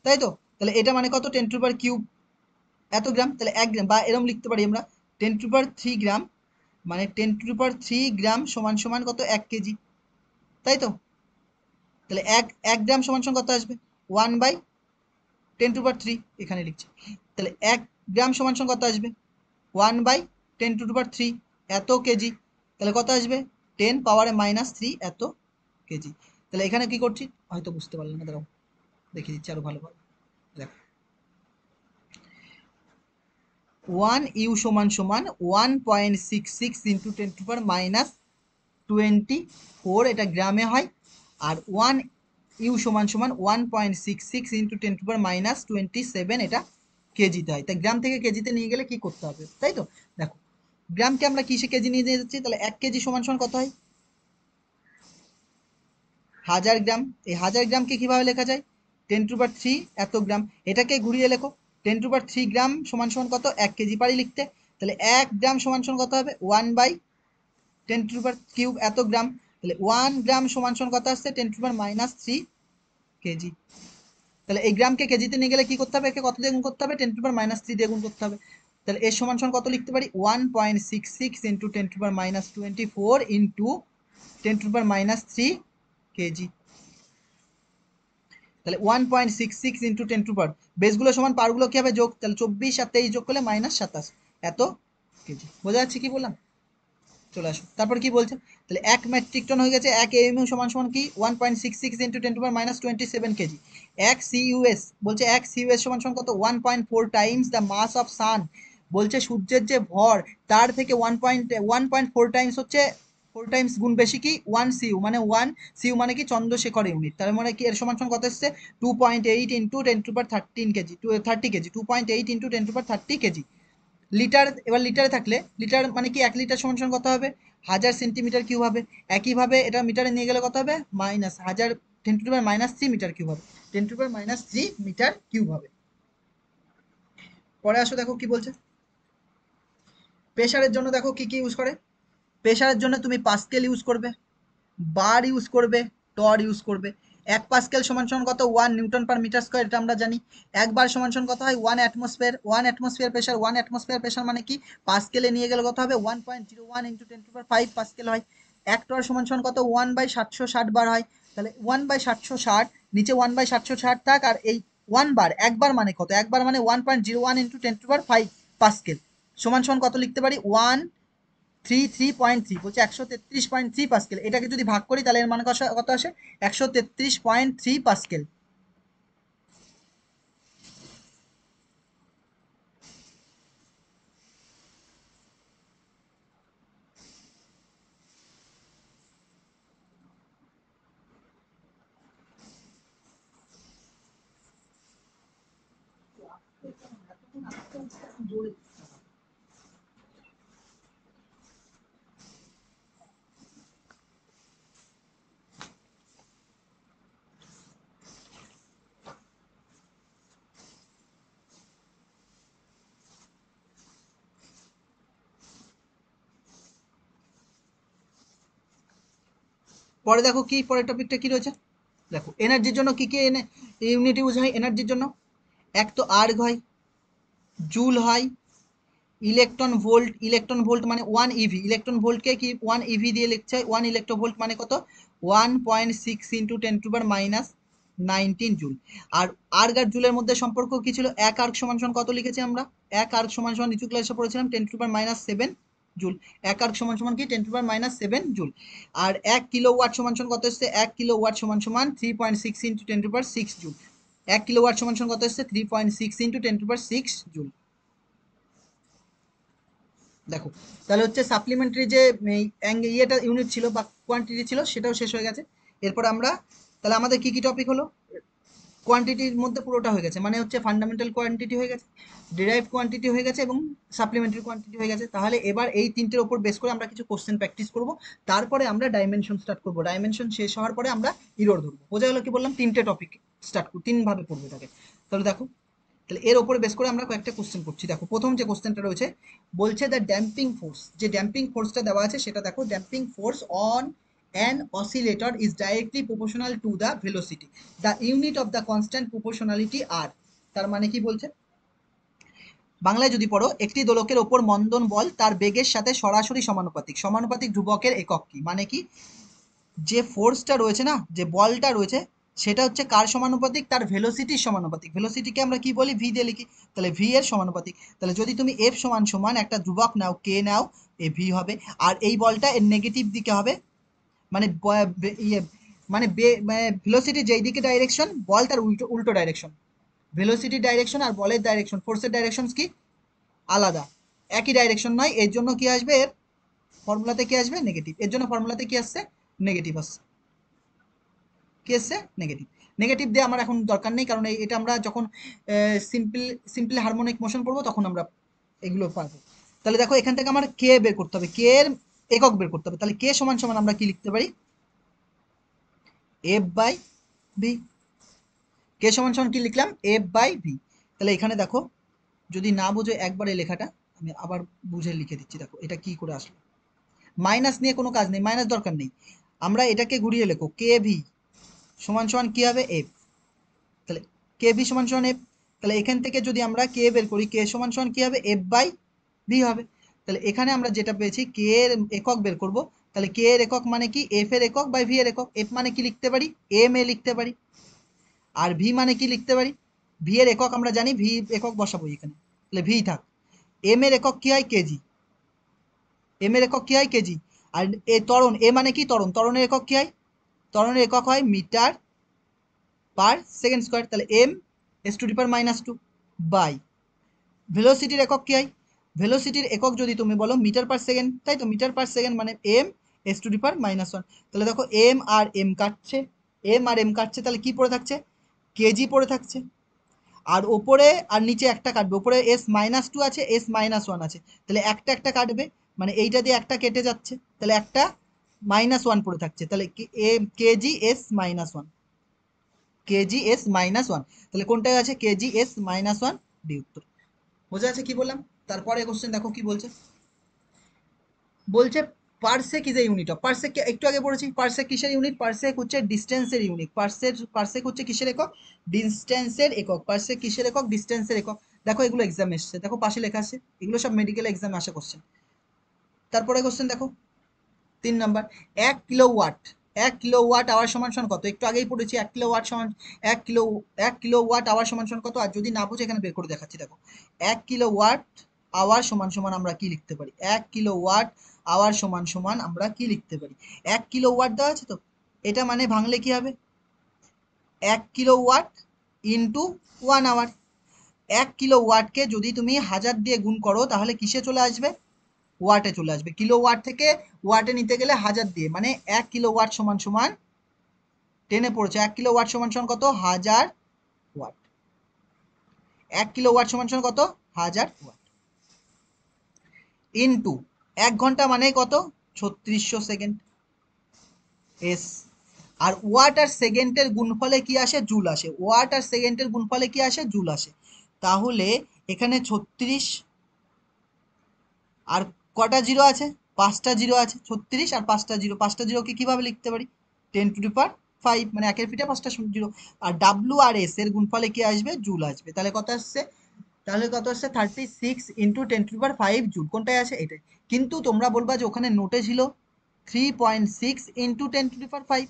তাই তো। তাহলে এটা মানে কত, 10⁻³ এত গ্রাম। তাহলে 1 গ্রাম, বা এরকম লিখতে পারি আমরা 10⁻³ গ্রাম, মানে 10⁻³ গ্রাম সমান সমান কত, 1 কেজি, তাই তো। তাহলে এক গ্রাম সমান সমান কত আসবে, 1/10⁻³ এখানে লিখছি। তাহলে 1 গ্রাম সমান সমান কত আসবে, 1/10⁻³ এত কেজি। তাহলে কত আসবে, 10⁻³ এত কেজি। তাহলে এখানে কি করছি হয়তো বুঝতে পারলেন না, দাঁড়াও দেখিয়ে দিচ্ছি আরো ভালোভাবে। দেখো 1U সমান সমান 1.66 ইন্টু 10⁻24, এটা গ্রামে হয়। আর 1U সমান সমান 1.66 ইন্টু 10⁻27, এটা কেজিতে হয়। তাই গ্রাম থেকে কেজিতে নিয়ে গেলে কি করতে হবে, তাই তো। দেখো গ্রামকে আমরা কিসে কেজি নিয়ে যাচ্ছি, তাহলে 1 কেজি সমান সমান কত হয়, 1000 গ্রাম। এই 1000 গ্রামকে কিভাবে লেখা যায়, 10⁻³ এত গ্রাম। এটাকে ঘুরিয়ে লেখো, 10⁻³ গ্রাম সমান সমান কত, 1 কেজি পারি লিখতে। তাহলে 1 গ্রাম সমান সমান কত হবে, 1/10⁻³ এত গ্রাম। তাহলে 1 গ্রাম সমান সমান কত আসছে, 10⁻³ কেজি। তাহলে এই গ্রামকে কেজিতে নিয়ে গেলে কি করতে হবে, একে কত দিয়ে গুণ করতে হবে, 10⁻³ দিয়ে গুণ করতে হবে। তাহলে এর সমান সমান কত লিখতে পারি, 1.66 ইন্টু 10⁻24 ইন্টু 10⁻³ কেজি। তাহলে 1.66 ইন্টু 10⁻, বেসগুলো সমান পারগুলো কি হবে যোগ, তাহলে 24 আর 23 যোগ করলে -27 এত কেজি। বোঝা যাচ্ছে কি বললাম, চলে আসো তারপর কি বলছে। তাহলে 1 মেট্রিক টন হয়ে গেছে, এক AMU সমান সমান কি 1.66 ইন্টু 10⁻27 কেজি। এক CUS বলছে, এক CUS সমান সমান কত, 1.4 Times the mass of San. বলছে সূর্যের যে ভর তার থেকে 1.4 টাইমস হচ্ছে, 4 টাইমস গুণ বেশি কি 1 CU, মানে 1 CU মানে কি চন্দ্রশেখর ইউনিট। তার মানে কি এর সমান সমান কত এসছে, 2.8 into 10⁻13 KG, 30 KG, 2.8 into 10⁻30 KG. Litre, এবার লিটারে থাকলে লিটার মানে কি 1 লিটার সমান সমান কত হবে, 1000 সেন্টিমিটার কিউব হবে। একইভাবে এটা মিটারে নিয়ে গেলে কত হবে, -1000 10⁻³ মিটার কিউব হবে, 10⁻³ মিটার কিউব হবে। পরে আসো দেখো কি বলছে, প্রেসারের জন্য দেখো কি কি ইউজ করে। প্রেসারের জন্য তুমি পাস্কেল ইউজ করবে, বার ইউজ করবে, টর ইউজ করবে। 1 পাস্কেল সমান সমান কত, 1 নিউটন/মিটার স্কয়ার, এটা আমরা জানি। 1 বার সমান সমান কত হয়, 1 atmosphere. 1 atmosphere pressure, 1 atmosphere pressure মানে কি পাস্কেলে নিয়ে গেলে কত হবে, 1.01 ইন্টু 10⁵ পাস্কেল হয়। 1 টর সমান সমান কত, 1/760 বার হয়। তাহলে 1/760, নিচে 1/760 থাক, আর এই 1 বার, একবার মানে কত, একবার মানে 1.01 ইন্টু 10⁵ পাস্কেল সমান সমান কত লিখতে পারি, 1 3.3 বলছে 133.3 পাস্কেল। এটাকে যদি ভাগ করি তাহলে এর মান কত আসে? 133.3 পাস্কেল। পরে দেখো কি পরের টপিকটা কি রয়েছে, দেখো এনার্জির জন্য কি কি ইউনিট ইউজ হয় এনার্জির জন্য? এক তো আর্গ হয়, জুল হয়, ইলেকট্রন ভোল্ট মানে 1 ইভি, ইলেকট্রন ভোল্টকে কি 1 ইভি দিয়ে লিখছে হয়, 1 ইলেকট্রোভোল্ট মানে কত? 1.6 ইন্টু 10⁻19 জুল। আর আর্গ আর জুলের মধ্যে সম্পর্ক কি ছিল? এক আর্গ সমান সমান কত লিখেছি আমরা? এক আর্গ সমান সমান নিচু ক্লাসে পড়েছিলাম 10⁻7 জুল। এক আর্গ সমান সমান কি 10⁻7 জুল। আর 1 কিলোওয়াট সমান সমান কত এসছে? 1 কিলোওয়াট সমান সমান 3.6 ইন্টু 10⁻6 জুল। 1 কিলোওয়াট সমান সমান কত এসছে? 3.6 ইন্টু 10⁻6 জুল। দেখো তাহলে হচ্ছে সাপ্লিমেন্টারি যে ইয়েটা ইউনিট ছিল বা কোয়ান্টিটি ছিল সেটাও শেষ হয়ে গেছে। এরপর আমরা তাহলে আমাদের কি কি টপিক হলো? কোয়ান্টিটির মধ্যে পুরোটা হয়ে গেছে, মানে হচ্ছে ফান্ডামেন্টাল কোয়ান্টিটি হয়ে গেছে, ডিরাইভ কোয়ান্টিটি হয়ে গেছে এবং সাপ্লিমেন্টারি কোয়ান্টিটি হয়ে গেছে। তাহলে এবার এই তিনটের ওপর বেস করে আমরা কিছু কোশ্চেন প্র্যাকটিস করব, তারপরে আমরা ডাইমেনশন স্টার্ট করব। ডাইমেনশন শেষ হওয়ার পরে আমরা ইরোর ধরবো। বোঝা গেল কি বললাম? তিনটে টপিক স্টার্ট করব, তিনভাবে পড়বো এটাকে। তাহলে দেখো, তাহলে এর ওপরে বেস করে আমরা কয়েকটা কোশ্চেন করছি। দেখো প্রথম যে কোশ্চেনটা রয়েছে বলছে দ্য ড্যাম্পিং ফোর্স, যে ড্যাম্পিং ফোর্সটা দেওয়া আছে সেটা দেখো, damping force on an oscillator is directly proportional to the velocity, the unit of the constant proportionality r। তার মানে কি বলছে? বাংলায় যদি পড়ো, একটি দোলকের ওপর মন্দন বল তার বেগের সাথে সরাসরি সমানুপাতিক, সমানুপাতিক ধ্রুবকের একক কি? মানে কি, যে ফোর্সটা রয়েছে না, যে বলটা রয়েছে সেটা হচ্ছে কার সমানুপাতিক? তার ভেলোসিটির সমানুপাতিক। ভেলোসিটিকে আমরা কি বলি? ভি দিয়ে লিখি। তাহলে ভি এর সমানুপাতিক। তাহলে যদি তুমি এফ সমান সমান একটা ধ্রুবক নাও, কে নাও, এ ভি হবে। আর এই বলটা এর নেগেটিভ দিকে হবে, মানে ইয়ে মানে ভেলোসিটি যেই দিকে ডাইরেকশন, বল তার উল্টো উল্টো ডাইরেকশন। ভেলোসিটির ডাইরেকশন আর বলের ডাইরেকশন, ফোর্সের ডাইরেকশন কি আলাদা, একই ডাইরেকশন নয়। এর জন্য কি আসবে? এর ফর্মুলাতে কি আসবে? নেগেটিভ। এর জন্য ফর্মুলাতে কি আসছে? নেগেটিভ আসছে। কি আসছে? নেগেটিভ। নেগেটিভ দিয়ে আমার এখন দরকার নেই, কারণ এটা আমরা যখন সিম্পল হারমোনিক মোশন পড়বো তখন আমরা এগুলো পাবো। তাহলে দেখো এখান থেকে আমার কে বের করতে হবে, কে এর একক বের করতে হবে। তাহলে কে সমান সমান আমরা কি লিখতে পারি? F by V. কে সমান সমান কি লিখলাম? F by V. তাহলে এখানে দেখো, যদি না বুঝে একবার এই লেখাটা আমি আবার বুঝে লিখে দিচ্ছি। দেখো এটা কি করে আসলো, মাইনাস নিয়ে কোনো কাজ নেই, মাইনাস দরকার নেই। আমরা এটাকে ঘুরিয়ে লেখো, কে ভি সমান সমান কি হবে? এফ। তাহলে কে ভি সমান সমান এফ। তাহলে এখান থেকে যদি আমরা কে বের করি, কে সমান সমান কি হবে? এফ বাই ভি হবে। তাহলে এখানে আমরা যেটা পেয়েছি, কে এর একক বের করব। তাহলে কে এর একক মানে কি? এফ এর একক বাই ভি এর একক। এফ মানে কি লিখতে পারি? এম এ লিখতে পারি। আর ভি মানে কি লিখতে পারি? ভি এর একক আমরা জানি, ভি একক বসাবো এখানে। তাহলে ভি থাক। এম এর একক কি হয়? কেজি। এম এর একক কি হয়? কেজি। আর এ ত্বরণ, এ মানে কি? ত্বরণ। ত্বরণের একক কি হয়? ত্বরণের একক হয় মিটার পার সেকেন্ড স্কোয়ার। তাহলে M S to the power -2 by ভেলোসিটির একক কি হয়? ভেলোসিটির একক যদি তুমি বলো মিটার পার সেকেন্ড, তাই তো? মিটার পার সেকেন্ড মানে M S to the power -1। তাহলে দেখো এম আর এম কাটছে, এম আর এম কাটছে, তাহলে কি পড়ে থাকছে? কেজি পড়ে থাকছে। আর ওপরে আর নিচে একটা কাটবে, ওপরে S-2 আছে, S-1 আছে, তাহলে একটা একটা কাটবে, মানে এইটা দিয়ে একটা কেটে যাচ্ছে, তাহলে একটা -1 পড়ে থাকছে। তাহলে কেজি S-1, কেজি S-1, তাহলে কোনটায় আছে? কেজি S-1 ডি উত্তর। বোঝা আছে কি বললাম? তারপরে কোশ্চেন দেখো কি বলছে। বলছে parsec is a unit of, parsec একটু আগে পড়েছি। পারসেক কিসের ইউনিট? পারসেক হচ্ছে ডিস্টেন্সের ইউনিট। পারসেক হচ্ছে কিসের একক? ডিস্টেন্সের একক। পারসেক কিসের একক? ডিস্টেন্সের একক। দেখো এগুলো এক্সাম এসছে, দেখো পাশে লেখা আছে, এগুলো সব মেডিকেল এক্সামে আসা কোশ্চেন। তারপরে কোশ্চেন দেখো 3 নাম্বার, 1 কিলোওয়াট, 1 কিলোওয়াট আওয়ার সমান সমান কত? একটু আগেই পড়েছি, 1 কিলোওয়াট সমান 1 কিলোওয়াট আওয়ার সমান সমান কত? আর যদি না বুঝে এখানে বের করে দেখাচ্ছি। দেখো 1 কিলোওয়াট আওয়ার সমান সমান আমরা কি লিখতে পারি, 1 কিলোওয়াট আওয়ার সমান সমান আমরা কি লিখতে পারি, 1 কিলোওয়াট দেওয়া আছে তো, এটা মানে ভাঙলে কি হবে, 1 কিলোওয়াট ইন্টু 1 আওয়ার। 1 কিলোওয়াটকে যদি তুমি 1000 দিয়ে গুণ করো তাহলে কিসে চলে আসবে, ওয়াটে চলে আসবে। কিলোওয়াট থেকে ওয়াটে নিতে গেলে 1000 দিয়ে, মানে 1 কিলোওয়াট সমান সমান টেনে পড়েছে, 1 কিলোওয়াট সমান সমান কত, 1000 ওয়াট। 1 কিলোওয়াট সমান সমান কত, 1000 ওয়াট ইন্টু 1 ঘন্টা মানে কত, 3600 সেকেন্ড এস। আর ওয়াট আর সেকেন্ডের গুণফলে কি আসে, জুল আসে। ওয়াট আর সেকেন্ডের গুণফলে কি আসে, জুল আসে। তাহলে এখানে 36 আর কটা জিরো আছে, 5টা জিরো আছে, 36 আর 5টা জিরো, 5টা জিরোকে কিভাবে লিখতে পারি, 10⁵, মানে একের পিঠে 5টা জিরো। আর ডাব্লু আর এস এর গুণফলে কি আসবে, জুল আসবে। তাহলে কত আসছে, তাহলে কত আসছে, 36 ইন্টু 10⁵ জুল, কোনটায় আছে, এটাই। কিন্তু তোমরা বলবা যে ওখানে নোটে ছিল 3.6 ইন্টু 10⁵।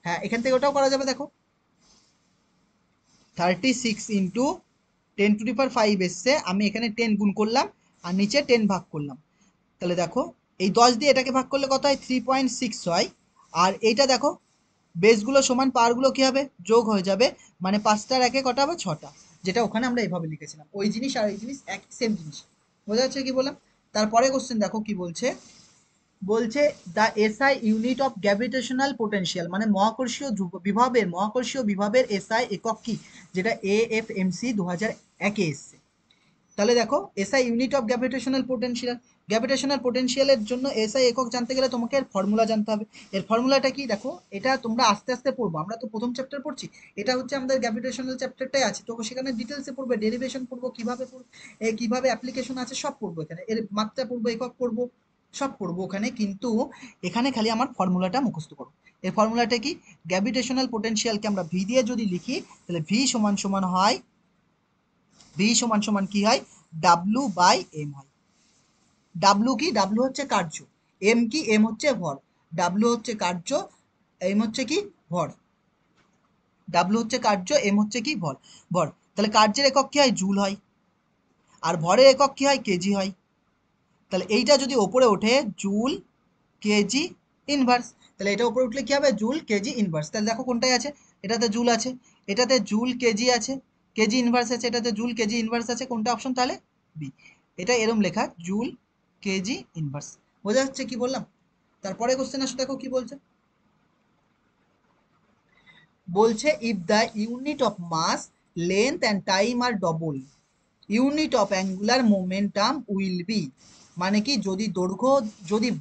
হ্যাঁ, এখান থেকে ওটাও করা যাবে, দেখো 36 ইন্টু 10⁵ এসছে, আমি এখানে 10 গুণ করলাম আর নিচে 10 ভাগ করলাম। তাহলে দেখো এই 10 দিয়ে এটাকে ভাগ করলে কত হয়, 3.6 হয়। আর এইটা দেখো বেসগুলো সমান, পাওয়ারগুলো কি হবে, যোগ হয়ে যাবে, মানে 5টার একে কটা হবে, 6টা। যেটা ওখানে আমরা এইভাবে লিখেছিলাম, ওই জিনিস আর এই জিনিস এক সেম জিনিস। বোঝা যাচ্ছে কি বললাম। তারপরে কোশ্চেন দেখো কি বলছে, বলছে the SI unit of gravitational potential, মানে মহাকর্ষীয় বিভবের এসআই একক কি, যেটা এএফএমসি 2001-এ এসছে। তাহলে দেখো এসআই ইউনিট অফ গ্র্যাভিটেশনাল পোটেনশিয়ালের জন্য এসআই একক জানতে গেলে তোমাকে এর ফর্মুলা জানতে হবে। এর ফর্মুলাটা কি, দেখো এটা তোমরা আস্তে আস্তে পড়বো, আমরা তো প্রথম চ্যাপ্টার পড়ছি, এটা হচ্ছে আমাদের গ্র্যাভিটেশনাল চ্যাপ্টারটাই আছে, তো সেখানে ডিটেলসে পড়বে, ডেরিভেশন পড়বো, কিভাবে অ্যাপ্লিকেশন আছে সব পড়বো, এখানে এর মাত্রা পড়বো, একক পড়বো, সব পড়বো ওখানে। কিন্তু এখানে খালি আমার ফর্মুলাটা মুখস্থ করো। এর ফর্মুলাটা কি, গ্র্যাভিটেশনাল পোটেনশিয়ালকে আমরা ভি দিয়ে যদি লিখি তাহলে ভি সমান সমান হয়, ভি সমান সমান কি হয়, ডাব্লু বাই এম হয়। ডাব্লু কি, ডাব্লু হচ্ছে কার্য, এম কি, এম হচ্ছে ভর। ডাব্লু হচ্ছে কার্য, এম হচ্ছে কি, ভর। ডাব্লু হচ্ছে কার্য, এম হচ্ছে কি, ভর। ভর, তাহলে কার্যের একক কি হয়, জুল হয়। আর ভরের একক কি হয়, কেজি হয়। তাহলে এইটা যদি ওপরে ওঠে, জুল কেজি ইনভার্স, তাহলে এটা উপরে উঠলে কি হবে, জুল কেজি ইনভার্স। তাহলে দেখো কোনটায় আছে, এটাতে জুল আছে, এটাতে জুল কেজি আছে, কেজি ইনভার্স আছে, এটাতে জুল কেজি ইনভার্স আছে, কোনটা অপশন, তাহলে বি। এটা এরম লেখা, জুল কেজি ইনভার্স। বোঝা যাচ্ছে কি বললাম। তারপরে কোশ্চেন আসো, দেখো কি বলছে, বলছে if the unit of mass, length and time are double, unit of angular momentum will be, মানে কি, যদি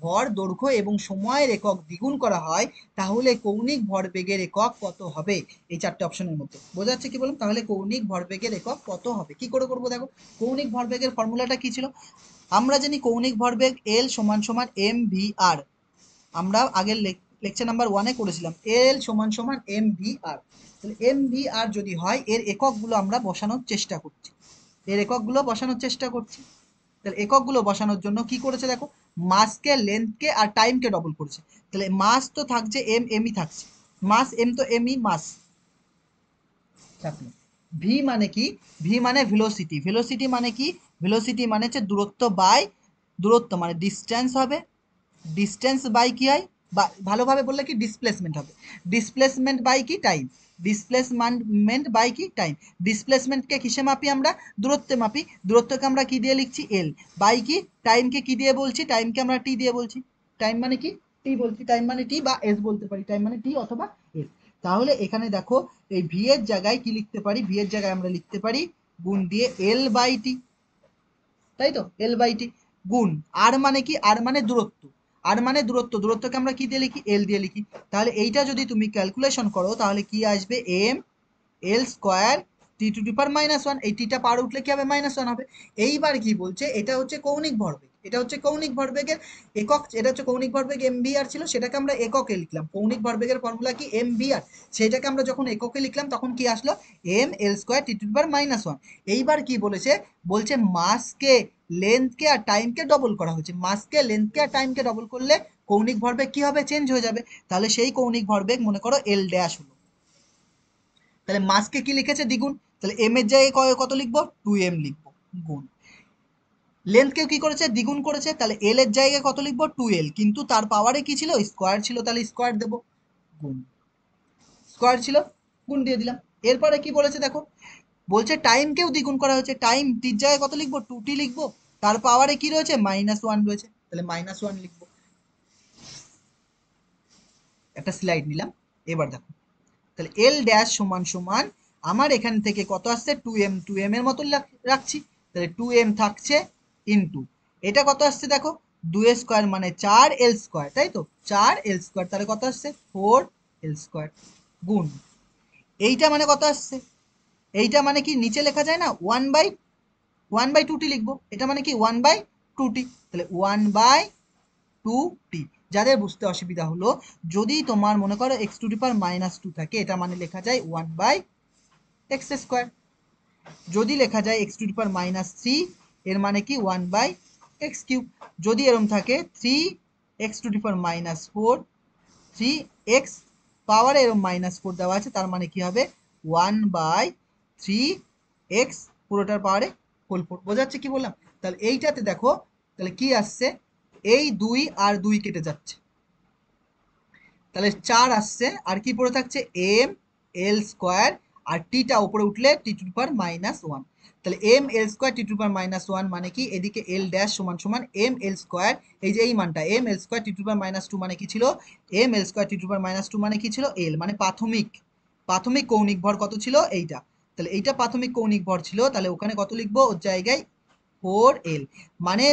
ভর, দৈর্ঘ্য এবং সময়ের একক দ্বিগুণ করা হয় তাহলে কৌণিক ভরবেগের একক কত হবে, এই চারটে অপশনের মধ্যে। বোঝা যাচ্ছে কি বললাম। তাহলে কৌণিক ভরবেগের একক কত হবে, কি করে করবো, দেখো কৌণিক ভরবেগের ফর্মুলাটা কি ছিল, আমরা জানি কৌণিক ভরবেগ এল সমান সমান এম ভি আর, আমরা আগের লেকচার নাম্বার 1-এ করেছিলাম, এল সমান সমান এম ভি আর। তাহলে এম ভি আর যদি হয়, এর এককগুলো আমরা বসানোর চেষ্টা করছি, এর এককগুলো বসানোর চেষ্টা করছি। তাহলে এককগুলো বসানোর জন্য কি করেছে দেখো, মাসকে, লেন্থকে আর টাইমকে ডবল করেছে। তাহলে মাস তো থাকছে এম, এমই থাকছে, মাস এম তো এমই মাস থাকলো। ভি মানে কি, ভি মানে ভেলোসিটি, ভেলোসিটি মানে কি, ভেলোসিটি মানে হচ্ছে দূরত্ব বাই দূরত্ব, মানে ডিস্টেন্স হবে, ডিস্টেন্স বাই কি হয়, বা ভালোভাবে বললে কি ডিসপ্লেসমেন্ট হবে, ডিসপ্লেসমেন্ট বাই কি, টাইম, ডিসপ্লেসমেন্ট বাই কি, টাইম। ডিসপ্লেসমেন্টকে কিসে মাপি আমরা, দূরত্বে মাপি, দূরত্বকে আমরা কি দিয়ে লিখছি, এল, বাই কি, টাইমকে কি দিয়ে বলছি, টাইমকে আমরা টি দিয়ে বলছি, টাইম মানে কি, টি বলছি, টাইম মানে টি বা এস বলতে পারি, টাইম মানে টি অথবা এস। তাহলে এখানে দেখো এই ভি এর জায়গায় কি লিখতে পারি, ভি এর জায়গায় আমরা লিখতে পারি গুণ দিয়ে এল বাই টি, তাই তো, এল বাই টি গুণ আর মানে কি, আর মানে দূরত্ব, আর মানে দূরত্ব, দূরত্বকে আমরা কি দিয়ে লিখি, এল দিয়ে লিখি। তাহলে এইটা যদি তুমি ক্যালকুলেশন করো তাহলে কি আসবে, M L square T to the power -1, এই টিটা পার উঠলে কি হবে, -1 হবে। এইবার কি বলছে, এটা হচ্ছে কৌণিক ভরবেগ, এটা হচ্ছে কৌণিক ভরবেগের একক, এটা হচ্ছে কৌণিক ভরবেগ এম ভি আর ছিল, সেটাকে আমরা এককে লিখলাম, কৌণিক ভরবেগের ফর্মুলা কি, এম ভি আর, সেটাকে আমরা যখন এককে লিখলাম তখন কি আসলো, M L square T to the power -1। এইবার কি বলেছে, বলছে মাসকে, লেন্থকে আর টাইমকে ডবল করা হয়েছে, মাসকে, লেন্থকে আর টাইমকে ডবল করলে কৌণিক ভরবেগ কি হবে, চেঞ্জ হয়ে যাবে। তাহলে সেই কৌণিক ভরবেগ মনে করো এল ড্যাশ হলো। তাহলে মাসকে কি লিখেছে, দ্বিগুণ, তাহলে এম এর জায়গায় কত লিখবো, 2m লিখবো, গুণ লেন্থকেও কি করেছে, দ্বিগুণ করেছে, তাহলে এল এর জায়গায় কত লিখবো, 2l, কিন্তু তার পাওয়ারে কি ছিল, স্কোয়ার ছিল, তাহলে স্কোয়ার দেবো, গুণ, স্কোয়ার ছিল, গুণ দিয়ে দিলাম। এরপরে কি বলেছে দেখো, বলছে টাইমকেও দ্বিগুণ করা হয়েছে, টাইম টির জায়গায় কত লিখবো, 2t লিখবো, তার পাওয়ারে কি রয়েছে, -1 রয়েছে, তাহলে -1 লিখবো। একটা স্লাইড নিলাম। এবার দেখো, তাহলে এল ড্যাশ সমান সমান আমার এখান থেকে কত আসছে, 2m এর মতো রাখছি, তাহলে 2m থাকছে ইনটু এটা কত আসছে দেখো, 2 স্কোয়ার মানে 4l স্কোয়ার, তাই তো, 4l স্কোয়ার, তাহলে কত আসছে, 4l স্কোয়ার, গুণ এইটা মানে কত আসছে, এইটা মানে কি নিচে লেখা যায় না, 1/2t লিখবো, এটা মানে কি 1/2t, তাহলে 1/2t। যাদের বুঝতে অসুবিধা হলো, যদি তোমার মনে করো x⁻² থাকে, এটা মানে লেখা যায় 1/x²। যদি লেখা যায় x⁻³ এর মানে কি 1/x³। যদি এরম থাকে 3x⁻⁴, 3x পাওয়ার এরম -4 দেওয়া আছে, তার মানে কি হবে 1/3x পুরোটার পাওয়ারে হোল 4। বোঝা যাচ্ছে কি বললাম? তাহলে এইটাতে দেখো, তাহলে কি আসছে, এই 2 আর 2 কেটে যাচ্ছে, তাহলে 4 আসছে, আর কি পড়ে থাকছে, এম এল স্কোয়ার, আর টিটা উপরে উঠলে t⁻⁻1, তাহলে m l² t⁻⁻1 মানে কি, এদিকে l ড্যাশ সমান সমান m l², এই যে এই মানটা m l² t⁻2 মানে কি ছিল, m l² t⁻2 মানে কি ছিল, l মানে প্রাথমিক, প্রাথমিক কৌণিক ভর কত ছিল, এইটা, তাহলে এইটা প্রাথমিক কৌণিক ভর ছিল, তাহলে ওখানে কত লিখবো, ওর জায়গায় 4l, মানে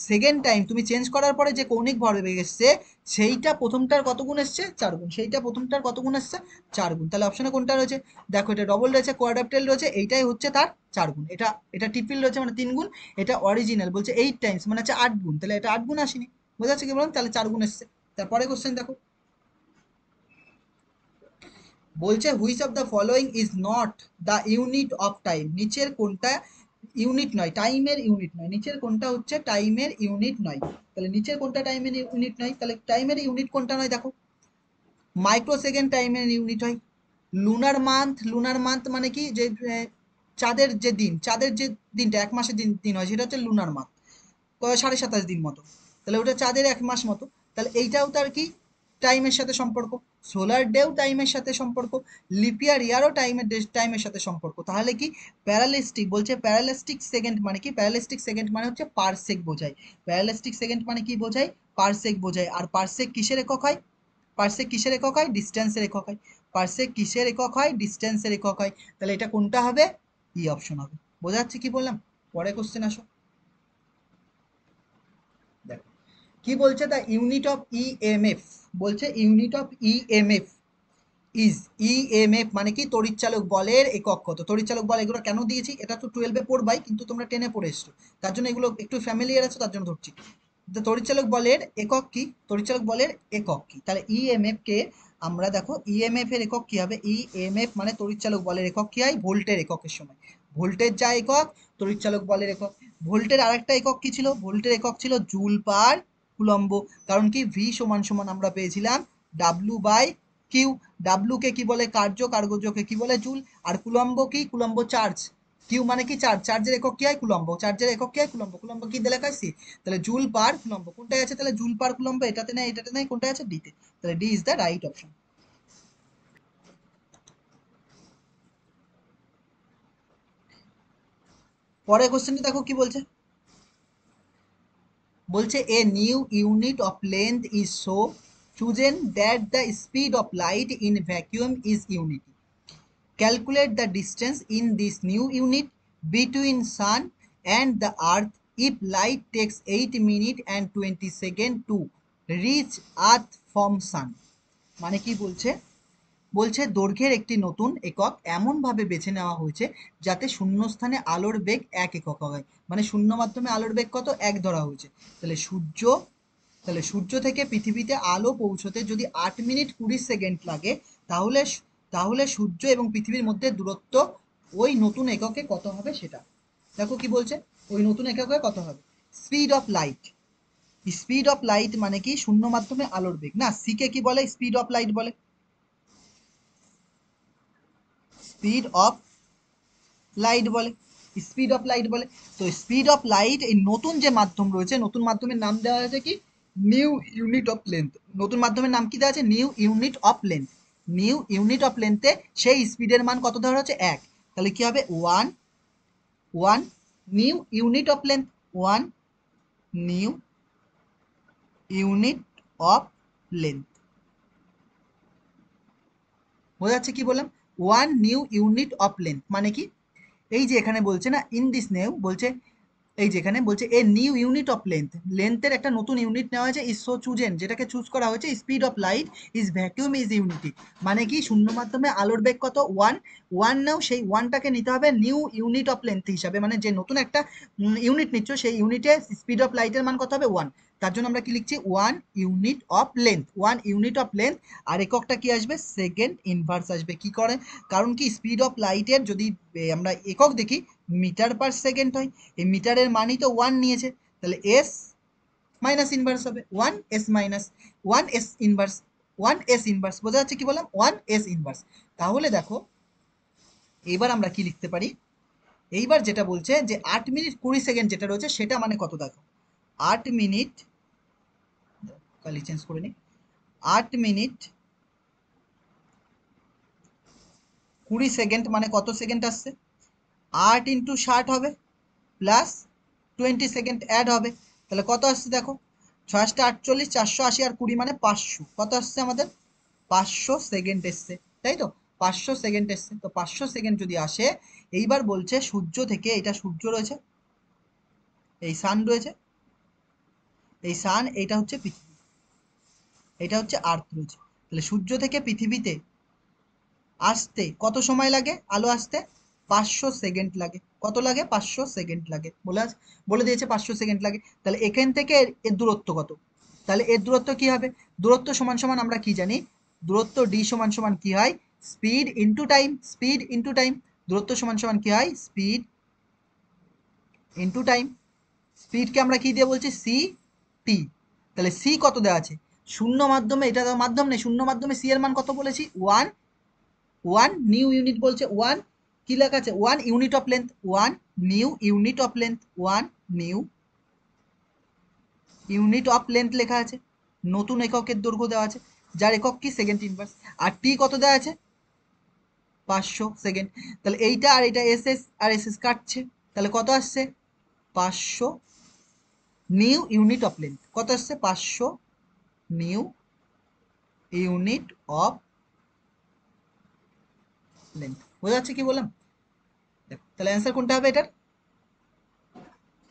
সেকেন্ড টাইম তুমি চেঞ্জ করার পরে যে কৌণিক ভর এসছে, সেইটা প্রথমটার কত গুণ এসছে, 4 গুণ, সেইটা প্রথমটার কত গুণ এসছে, 4 গুণ। তাহলে অপশনে কোনটা রয়েছে, দেখো এটা ডবল রয়েছে, কোয়াড্রাপ্টেল রয়েছে, এইটাই হচ্ছে তার 4 গুণ, এটা এটা ট্রিপল রয়েছে মানে 3 গুণ, এটা অরিজিনাল বলছে 8 টাইমস মানে হচ্ছে 8 গুণ, তাহলে এটা 8 গুণ আসেনি। বোঝা যাচ্ছে কি বললাম, তাহলে 4 গুণ এসছে। তারপরে কোশ্চেন দেখো, বলছে which of the following is not the unit of time, নিচের কোনটা ইউনিট নয়, টাইমের ইউনিট নয়, নিচের কোনটা হচ্ছে টাইমের ইউনিট নয়, তাহলে নিচের কোনটা টাইমের ইউনিট নয়, তাহলে টাইমের ইউনিট কোনটা নয় দেখো, মাইক্রো সেকেন্ড টাইমের ইউনিট হয়, লুনার মান্থ মানে কি, যে চাঁদের যে দিন, চাঁদের যে দিনটা 1 মাসের দিন দিন হয়, সেটা হচ্ছে লুনার মান্থ, 27.5 দিন মতো, তাহলে ওটা চাঁদের 1 মাস মতো, তাহলে এইটাও তার কি টাইমের সাথে সম্পর্ক, সোলার ডেও টাইমের সাথে সম্পর্ক, লিপিয়ার ইয়ারও টাইমের সাথে সম্পর্ক, তাহলে কি প্যারালিস্টিক, বলছে প্যারালিস্টিক সেকেন্ড মানে কি, প্যারালিস্টিক সেকেন্ড মানে হচ্ছে পারসেক বোঝায়, প্যারালিস্টিক সেকেন্ড মানে কি বোঝায়, পারসেক বোঝায়, আর পারসেক কিসের একক হয়, পারসেক কিসের একক হয়, ডিস্টেন্সের একক হয়, পারসেক কিসের একক হয়, ডিস্টেন্সের একক হয়, তাহলে এটা কোনটা হবে, ই অপশন হবে। বোঝা যাচ্ছে কি বললাম? পরে কোশ্চেন আসো, দেখো কি বলছে, দ্য ইউনিট অফ ইএমএফ, বলছে unit of EMF is, EMF মানে কি, তড়িৎচালক বলের একক কত, তড়িৎচালক বল এগুলো কেন দিয়েছি, এটা তো 12-এ পড়বাই, কিন্তু তোমরা 10-এ পড়ে এসছো, তার জন্য এগুলো একটু ফ্যামিলিয়ার আছে, তার জন্য ধরছি। তো তড়িৎচালক বলের একক কি, তড়িৎচালক বলের একক কি, তাহলে ইএমএফ কে আমরা দেখো, ইএমএফ এর একক কি হবে, ইএমএফ মানে তড়িৎচালক বলের একক কি হয়, ভোল্টের এককের সময়, ভোল্টের যা একক তড়িৎচালক বলের একক। ভোল্টের আরেকটা একক কি ছিল, ভোল্টের একক ছিল জুল পার কুলম্ব, কারণ কি ভি সমান সমান আমরা পেয়েছিলাম W/Q, ডাব্লু কে কি বলে কার্য, কার্যকে কি বলে জুল, আর কুলম্ব কি, কুলম্ব চার্জ, কিউ মানে কি চার্জ, চার্জের একক কি হয় কুলম্ব, চার্জের একক কি হয় কুলম্ব, কুলম্ব কি দিয়ে লেখা হয় সি, তাহলে জুল পার কুলম্ব কোনটায় আছে, তাহলে জুল পার কুলম্ব এটাতে নেই, এটাতে নেই, কোনটায় আছে, ডিতে, তাহলে D is the right option. পরের কোশ্চেনটা দেখো কি বলছে, বলছে a new unit of length is so chosen that the speed of light in vacuum is unity, calculate the distance in this new unit between sun and the earth if light takes 8 minutes and 20 seconds to reach earth from sun। মানে কি বলছে, বলছে দৈর্ঘ্যের একটি নতুন একক এমনভাবে বেছে নেওয়া হয়েছে যাতে শূন্যস্থানে আলোর বেগ 1 একক হয়, মানে শূন্য মাধ্যমে আলোর বেগ কত, 1 ধরা হয়েছে, তাহলে সূর্য, তাহলে সূর্য থেকে পৃথিবীতে আলো পৌঁছতে যদি 8 মিনিট 20 সেকেন্ড লাগে, তাহলে তাহলে সূর্য এবং পৃথিবীর মধ্যে দূরত্ব ওই নতুন এককে কত হবে সেটা। দেখো কি বলছে, ওই নতুন এককে কত হবে, speed of light, speed of light মানে কি শূন্য মাধ্যমে আলোর বেগ, না সি কে কি বলে, স্পিড অফ লাইট বলে, স্পিড অফ লাইট বলে, স্পিড অফ লাইট বলে। তো স্পিড অফ লাইট এই নতুন যে মাধ্যম রয়েছে, নতুন মাধ্যমের নাম দেওয়া হয়েছে কি নিউ ইউনিট অফ লেন্থ। নতুন মাধ্যমের নাম কি দেওয়া আছে new unit of length. New unit of লেন্থে সেই স্পিডের মান কত ধরা হচ্ছে 1, তাহলে কি হবে 1 new unit of length, 1 new unit of length. বোঝা যাচ্ছে কি বললাম, 1 নিউ ইউনিট অফ লেন্থ মানে কি, এই যে এখানে বলছে না ইন দিস নেউ বলছে, এই যেখানে বলছে a new unit of length, লেন্থের একটা নতুন ইউনিট নেওয়া হয়েছে, ইজ সো চুজেন, যেটাকে চুজ করা হয়েছে speed of light is vacuum is unity, মানে কি শূন্য মাধ্যমে আলোর বেগ কত 1 নাও, সেই 1টাকে নিতে হবে নিউ ইউনিট অফ লেন্থ হিসাবে, মানে যে নতুন একটা ইউনিট নিচ্ছ সেই ইউনিটে স্পিড অফ লাইটের মান কত হবে 1। তার জন্য আমরা কি লিখছি 1 unit of length, 1 unit of length. আর এককটা কি আসবে সেকেন্ড ইনভার্স আসবে, কি করে, কারণ কি স্পিড অফ লাইটের যদি আমরা একক দেখি মিটার পার সেকেন্ড হয়, এই মিটারের মানই তো 1 নিয়েছে, তাহলে এস মাইনাস ইনভার্স হবে 1 S minus 1 S inverse, 1 S inverse. বোঝা যাচ্ছে কি বললাম 1 এস ইনভার্স। তাহলে দেখো এইবার আমরা কি লিখতে পারি, এইবার যেটা বলছে যে 8 মিনিট 20 সেকেন্ড যেটা রয়েছে সেটা মানে কত, দেখো 8 মিনিট, কালি চেঞ্জ করে নিই, 8 মিনিট 20 সেকেন্ড মানে কত সেকেন্ড আসছে, 8 ইন্টু 60 হবে প্লাস 20 সেকেন্ড অ্যাড হবে, তাহলে কত আসছে দেখো 6 × 8 = 48, 480 আর 20 মানে 500, কত আসছে আমাদের 500 সেকেন্ড এসছে, তাই তো 500 সেকেন্ড এসছে। তো 500 সেকেন্ড যদি আসে, এইবার বলছে সূর্য থেকে, এটা সূর্য রয়েছে, এই সান রয়েছে, এই সান, এইটা হচ্ছে পৃথিবী, এটা হচ্ছে আর্থ রয়েছে, তাহলে সূর্য থেকে পৃথিবীতে আসতে কত সময় লাগে, আলো আসতে 500 সেকেন্ড লাগে, কত লাগে 500 সেকেন্ড লাগে, বলে দিয়েছে 500 সেকেন্ড লাগে। তাহলে এখান থেকে এর দূরত্ব কত, তাহলে এর দূরত্ব কি হবে, দূরত্ব সমান সমান আমরা কি জানি, দূরত্ব ডি সমান সমান কি হয় speed into time, speed into time, দূরত্ব সমান সমান কি হয় স্পিড ইন্টু টাইম। স্পিডকে আমরা কি দিয়ে বলছি সি টি, তাহলে সি কত দেওয়া আছে শূন্য মাধ্যমে, এটা তো মাধ্যম নেই, শূন্য মাধ্যমে সি এর মান কত বলেছি 1 নিউ ইউনিট বলছে 1, কি লেখা আছে 1 unit of length, 1 new unit of length, 1 new unit of length লেখা আছে, নতুন এককের দৈর্ঘ্য দেওয়া আছে, যার একক কি সেকেন্ড ইনভার্স। আর টি কত দেওয়া আছে 500 সেকেন্ড, তাহলে এইটা আর এটা এস এস আর এস এস কাটছে, তাহলে কত আসছে 500 নিউ ইউনিট অফ লেন্থ, কত আসছে 500 নিউ ইউনিট অফ লেন্থ। বোঝা যাচ্ছে কি বললাম, দেখো তাহলে অ্যান্সার কোনটা হবে এটার,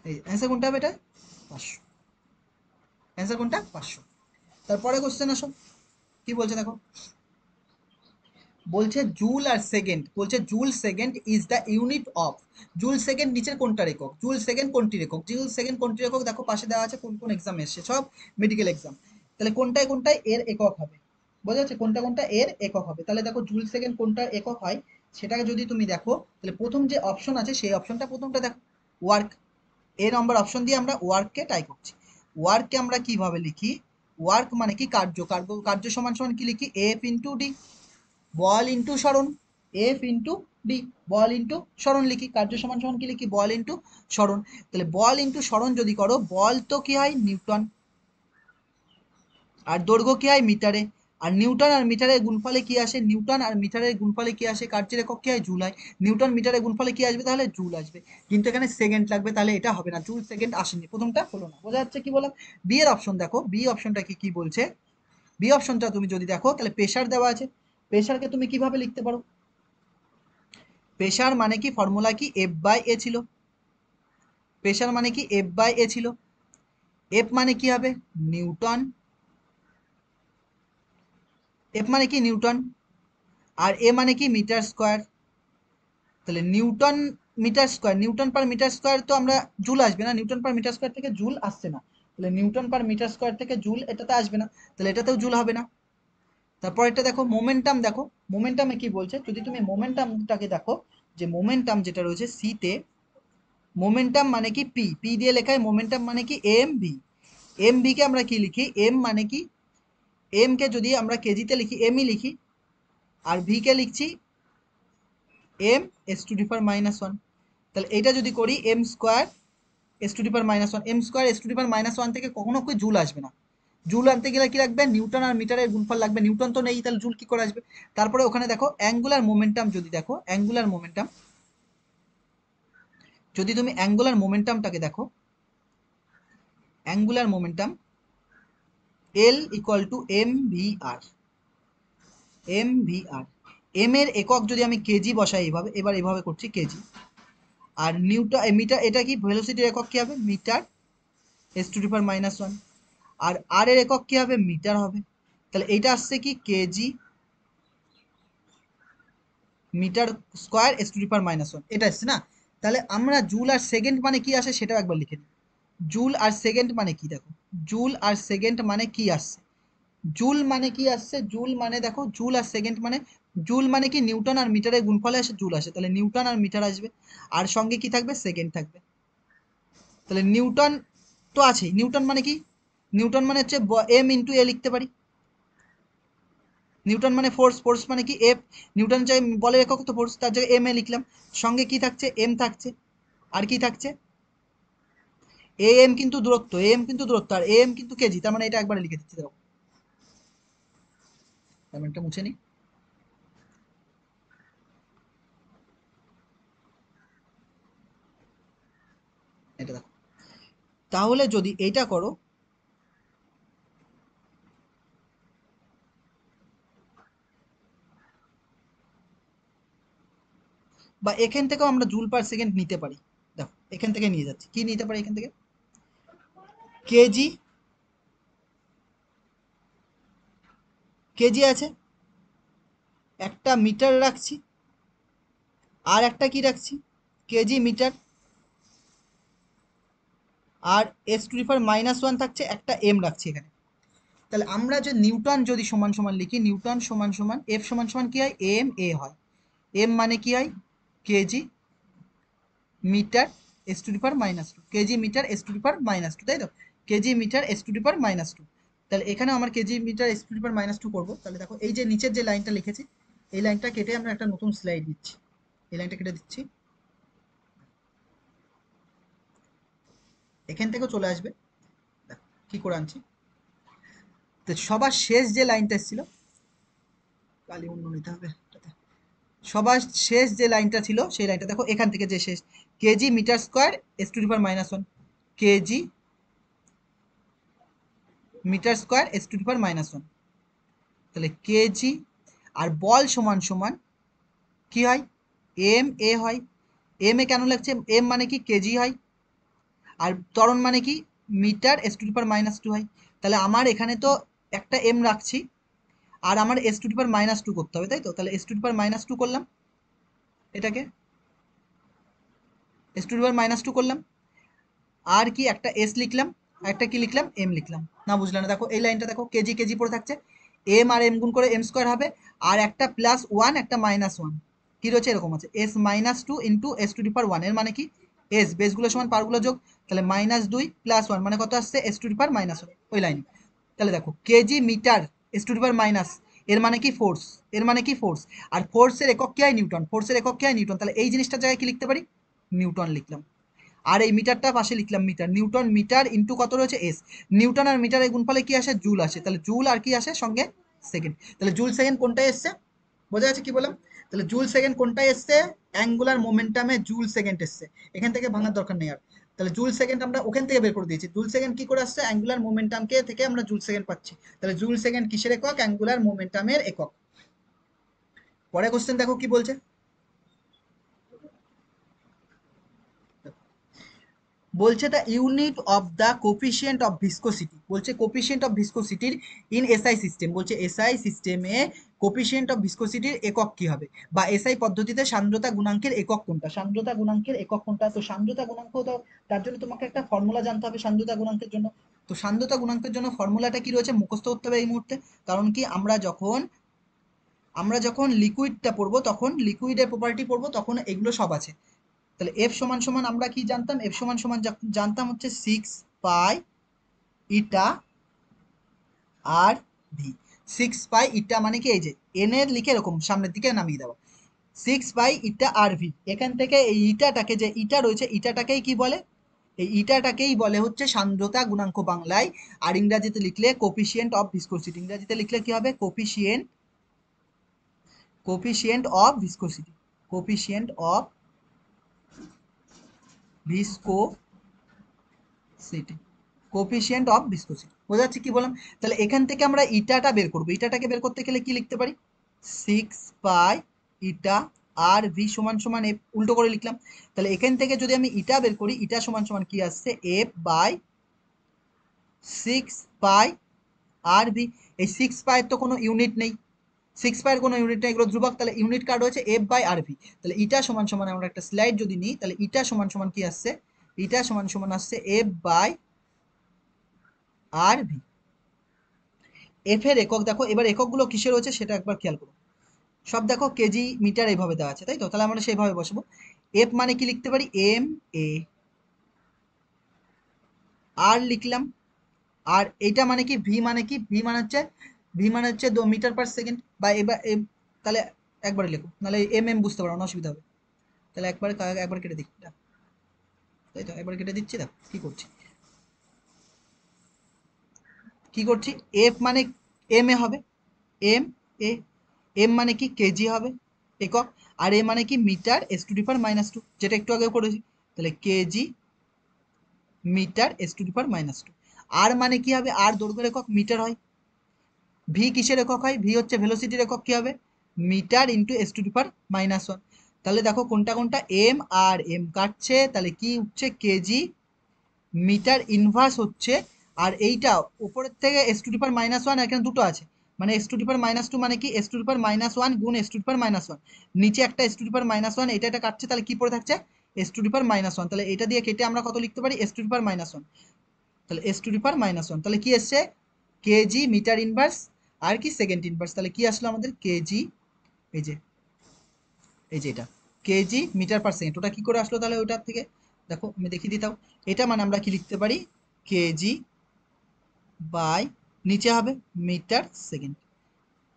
এই অ্যান্সার কোনটা হবে এটা 500, অ্যান্সার কোনটা 500। তারপরে কোশ্চেন আসো, কি বলছে দেখো, বলছে জুল আর সেকেন্ড, বলছে joule second is the unit of, joule second নিচের কোনটার একক, জুল সেকেন্ড কোনটির একক, জুল সেকেন্ড কোনটির একক, দেখো পাশে দেওয়া আছে কোন কোন এক্সাম এসছে, সব মেডিকেল এক্সাম, তাহলে কোনটায় কোনটায় এর একক হবে, বোঝা যাচ্ছে কোনটা কোনটা এর একক হবে। তাহলে দেখো জুল সেকেন্ড কোনটার একক হয় সেটাকে যদি তুমি দেখো, তাহলে প্রথম যে অপশন আছে সেই অপশনটা প্রথমটা দেখো ওয়ার্ক, এ নম্বর অপশন দিয়ে আমরা ওয়ার্ককে ট্রাই করছি। ওয়ার্ককে আমরা কিভাবে লিখি, ওয়ার্ক মানে কি কার্য, কার্য সমান সমান কি লিখি এফ ইন্টু ডি, বল ইন্টু সরণ, এফ ইন্টু ডি, বল ইন্টু সরণ লিখি, কার্য সমান সমান কি লিখি বল ইন্টু সরণ। তাহলে বল ইন্টু সরণ যদি করো, বল তো কি হয় নিউটন, আর দৈর্ঘ্য কি হয় মিটারে, আর নিউটন আর মিটারের গুণফলে কি আসে, নিউটন আর মিটারের গুণফলে কি আসে, কার্যের একক কি হয় জুল হয়, নিউটন মিটারের গুণফলে কি আসবে তাহলে জুল আসবে, কিন্তু এখানে সেকেন্ড লাগবে, তাহলে এটা হবে না, জুল সেকেন্ড আসেনি, প্রথমটা হলো না। বোঝা যাচ্ছে কি বললাম, বি এর অপশন দেখো, বি অপশনটা কি কি বলছে, বি অপশনটা তুমি যদি দেখো তাহলে প্রেসার দেওয়া আছে, প্রেসারকে তুমি কিভাবে লিখতে পারো, প্রেসার মানে কি ফর্মুলা কি এফ বাই এ ছিল, প্রেসার মানে কি এফ বাই এ ছিল, এফ মানে কি হবে নিউটন, এফ মানে কি নিউটন, আর এ মানে কি মিটার স্কোয়ার, তাহলে newton metre square, newton per metre square তো আমরা জুল আসবে না, নিউটন পার মিটার স্কোয়ার থেকে জুল আসছে না, তাহলে নিউটন পার মিটার স্কোয়ার থেকে জুল এটাতে আসবে না, তাহলে এটাতেও জুল হবে না। তারপর এটা দেখো মোমেন্টাম, দেখো মোমেন্টামে কি বলছে, যদি তুমি মোমেন্টামটাকে দেখো, যে মোমেন্টাম যেটা রয়েছে সিতে, মোমেন্টাম মানে কি পি, পি দিয়ে লেখায় মোমেন্টাম মানে কি এম ভি, এম ভি কে আমরা কি লিখি এম মানে কি, এম কে যদি আমরা কেজিতে লিখি এমই লিখি, আর ভি কে লিখছি M S to the power -1, তাহলে এইটা যদি করি M square S to the power minus one, M square S to the power minus one থেকে কখনো কই জুল আসবে না। জুল আনতে গেলে কি লাগবে, নিউটন আর মিটারের গুণফল লাগবে, নিউটন তো নেই, তাহলে জুল কি করে আসবে। তারপরে ওখানে দেখো অ্যাঙ্গুলার মোমেন্টাম, যদি দেখো অ্যাঙ্গুলার মোমেন্টাম, যদি তুমি অ্যাঙ্গুলার মোমেন্টামটাকে দেখো, angular momentum L equal to M V R, M V R, M এর একক যদি আমি কেজি বসাই এইভাবে, এবার এভাবে করছি কেজি, আর নিউটন মিটার, এটা কি ভেলোসিটির একক কি হবে, metre S to the power minus one, আর আর এর একক কি হবে, মিটার হবে। তাহলে এইটা আসছে কি KG metre square S to the power minus one, এটা আসছে না। তাহলে আমরা জুল আর সেকেন্ড মানে কি আসে সেটাও একবার লিখে নিই। জুল আর সেকেন্ড মানে কি দেখো, জুল আর সেকেন্ড মানে কি আসছে, জুল মানে কি আসছে, জুল মানে দেখো জুল আর সেকেন্ড মানে, জুল মানে কি নিউটন আর মিটারের গুণফলে আসে জুল আসে, তাহলে নিউটন আর মিটার আসবে, আর সঙ্গে কি থাকবে, সেকেন্ড থাকবে। তাহলে নিউটন তো আছেই, নিউটন মানে কি, নিউটন মানে হচ্ছে এম ইন্টু এ লিখতে পারি, নিউটন মানে ফোর্স, ফোর্স মানে কি এফ, নিউটন চাই বলের একক তো ফোর্স, তার জায়গায় এম এ লিখলাম, সঙ্গে কি থাকছে, এম থাকছে, আর কি থাকছে, এ এম কিন্তু দূরত্ব, এ এম কিন্তু দূরত্ব, আর এ এম কিন্তু কেজি, তার মানে এটা একবারে লিখে দিচ্ছি দেখো, তার মানে এটা মুছে নিই, এটা দেখো। তাহলে যদি এইটা করো, বা এখান থেকেও আমরা জুল পার সেকেন্ড নিতে পারি, দেখো এখান থেকে নিয়ে যাচ্ছি, কি নিতে পারি এখান থেকে, কেজি, কেজি আছে, একটা মিটার রাখছি, আর একটা কি রাখছি, কেজি মিটার, আর S to the power minus one থাকছে, একটা এম রাখছি এখানে। তাহলে আমরা যে নিউটন যদি সমান সমান লিখি, নিউটন সমান সমান এফ সমান সমান কি হয়, এম এ হয়, এম মানে কি হয়, KG metre S to the power minus two, KG metre S to the power minus two, তাই তো, KG metre S to the power minus two. তাহলে এখানে আমার KG metre S to the power minus two করবো, তাহলে দেখো এই যে নিচের যে লাইনটা লিখেছি, এই লাইনটা কেটে আমরা একটা নতুন স্লাইড দিচ্ছি, এই লাইনটা কেটে দিচ্ছি, এখান থেকেও চলে আসবে, দেখো কি করে আনছি। তো সবার শেষ যে লাইনটা ছিল, কালি অন্য নিতে হবে এটাতে। সবার শেষ যে লাইনটা ছিল সেই লাইনটা দেখো, এখান থেকে যে শেষ, KG metre square S to the power minus one, KG metre square S to the power minus one, তাহলে কেজি, আর বল সমান সমান কি হয়, এম এ হয়, এম এ কেন লাগছে, এম মানে কি কেজি হয়, আর ত্বরণ মানে কি metre S to the power minus two হয়। তাহলে আমার এখানে তো একটা এম রাখছি, আর আমার S to the power minus two করতে হবে, তাই তো, তাহলে S to the power minus two করলাম, এটাকে S to the power minus two করলাম, আর কি একটা এস লিখলাম, আর একটা কি লিখলাম, এম লিখলাম, না বুঝলে না, দেখো এই লাইনটা দেখো, কেজি কেজি পড়ে থাকছে, এম আর এম গুণ করে এম স্কোয়ার হবে, আর একটা প্লাস ওয়ান একটা মাইনাস ওয়ান, কি রয়েছে এরকম আছে, S minus two into S to the power one, এর মানে কি এস বেসগুলো সমান পারগুলো যোগ, তাহলে মাইনাস দুই প্লাস ওয়ান মানে কত আসছে, S to the power minus one, ওই লাইন। তাহলে দেখো KG metre S to the power minus, এর মানে কি ফোর্স, এর মানে কি ফোর্স, আর ফোর্সের একক কি হয়, নিউটন, ফোর্সের একক কি হয়, নিউটন, তাহলে এই জিনিসটার জায়গায় কি লিখতে পারি, নিউটন লিখলাম, আর এই মিটারটা পাশে লিখলাম মিটার, নিউটন মিটার ইন্টু কত রয়েছে এস, নিউটন আর মিটারের গুণফলে কি আসে, জুল আসে, তাহলে জুল আর কি আসে সঙ্গে, সেকেন্ড, তাহলে জুল সেকেন্ড কোনটায় এসছে, বোঝা যাচ্ছে কি বললাম। তাহলে জুল সেকেন্ড কোনটায় এসছে, অ্যাঙ্গুলার মোমেন্টামে জুল সেকেন্ড এসছে, এখান থেকে ভাঙার দরকার নেই আর। তাহলে জুল সেকেন্ড আমরা ওখান থেকে বের করে দিয়েছি, জুল সেকেন্ড কি করে আসছে, অ্যাঙ্গুলার মোমেন্টামকে থেকে আমরা জুল সেকেন্ড পাচ্ছি, তাহলে জুল সেকেন্ড কিসের একক, অ্যাঙ্গুলার মোমেন্টামের একক। পরে কোশ্চেন দেখো কি বলছে, বলছে the unit of the coefficient of viscosity, বলছে কোফিসিয়েন্ট অফ ভিসকোসিটির ইন এসআই সিস্টেম, বলছে এসআই সিস্টেমে কোফিসিয়েন্ট অফ ভিসকোসিটির একক কি হবে, বা এসআই পদ্ধতিতে সান্দ্রতা গুণাঙ্কের একক কোনটা, সান্দ্রতা গুণাঙ্কের একক কোনটা, তো সান্দ্রতা গুণাঙ্ক তো, তার জন্য তোমাকে একটা ফর্মুলা জানতে হবে সান্দ্রতা গুণাঙ্কের জন্য, তো সান্দ্রতা গুণাঙ্কের জন্য ফর্মুলাটা কি রয়েছে মুখস্থ করতে হবে এই মুহূর্তে, কারণ কি আমরা যখন লিকুইডটা পড়বো, তখন লিকুইডের প্রপার্টি পড়বো, তখন এগুলো সব আছে। তাহলে এফ সমান সমান আমরা কি জানতাম, এফ সমান সমান জানতাম হচ্ছে 6 পাই ইটা আর ভি, 6 পাই ইটা মানে কি, এই যে এন এর লিখে এরকম সামনের দিকে নামিয়ে দেওয়া, 6 বাই ইটা আর ভি। এখান থেকে এই ইটাটাকে, যে ইটা রয়েছে, ইটাটাকেই কি বলে, এই ইটাটাকেই বলে হচ্ছে সান্দ্রতা গুণাঙ্ক বাংলায়। আর ইংরাজিতে লিখলে কোফিসিয়েন্ট অফ ভিসকোসিটি। ইংরাজিতে লিখলে কি হবে, coefficient, coefficient of viscosity, coefficient of viscosity, coefficient of viscosity. বোঝা যাচ্ছে কি বললাম? তাহলে এখান থেকে আমরা ইটাটা বের করবো। ইটাটাকে বের করতে গেলে কি লিখতে পারি, 6 পাই ইটা আর ভি সমান সমান এফ, উল্টো করে লিখলাম। তাহলে এখান থেকে যদি আমি ইটা বের করি, ইটা সমান সমান কি আসছে, F by 6 pi R V. এই 6 পাইয়ের তো কোনো ইউনিট নেই, 6 পাইয়ের কোনো ইউনিট নেই, এগুলো ধ্রুবক। তাহলে ইউনিট কার্ড হচ্ছে এফ বাই আর ভি। তাহলে ইটা সমান সমান আমরা একটা স্লাইড যদি নিই, তাহলে ইটা সমান সমান কি আসছে, ইটা সমান সমান আসছে F by R V. F এর একক দেখো, এবার এককগুলো কিসে রয়েছে সেটা একবার খেয়াল করো। সব দেখো কেজি মিটার এইভাবে দেওয়া আছে, তাই তো? তাহলে আমরা সেইভাবে বসাবো। এফ মানে কি লিখতে পারি, এম এ, আর লিখলাম। আর এইটা মানে কি, ভি মানে কি, ভি মানে হচ্ছে মিটার পার সেকেন্ড। বা এবার তাহলে একবারে লিখো, নাহলে এম এম বুঝতে পারো না, অসুবিধা হবে। তাহলে একবার একবার কেটে দিই এটা, তাই তো? একবার কেটে দিচ্ছি, দেখো কি করছি, কি করছি। এফ মানে এম এ হবে, এম এ, এম মানে কি কেজি হবে একক, আর এ মানে কি metre S to the power minus two, যেটা একটু আগে করেছি। তাহলে KG metre S to the power minus two. আর মানে কি হবে, আর দৈর্ঘ্যের একক মিটার হয়। ভি কিসের একক হয়, ভি হচ্ছে ভেলোসিটির একক, কি হবে, metre into S to the power minus one. তাহলে দেখো কোনটা কোনটা, এম আর এম কাটছে, তাহলে কি উঠছে, কেজি মিটার ইনভার্স হচ্ছে। আর এইটা উপরের থেকে S to the power minus one, এখানে দুটো আছে, মানে S to the power minus two মানে কি, S to the power minus one গুণ S to the power minus one. নিচে একটা S to the power minus one, এটা কাটছে, তাহলে কি পড়ে থাকছে, S to the power minus one. তাহলে এটা দিয়ে কেটে আমরা কত লিখতে পারি, S to the power minus one. তাহলে S to the power minus one, তাহলে কি এসছে, কেজি মিটার ইনভার্স আর কি সেকেন্ড ইনভার্স। তাহলে কি আসলো আমাদের, কেজি, এই যে, এই যে এটা কেজি মিটার পার সেকেন্ড, ওটা কি করে আসলো তাহলে ওটার থেকে, দেখো আমি দেখিয়ে দিতাম। এটা মানে আমরা কি লিখতে পারি, কেজি বাই, নিচে হবে মিটার সেকেন্ড।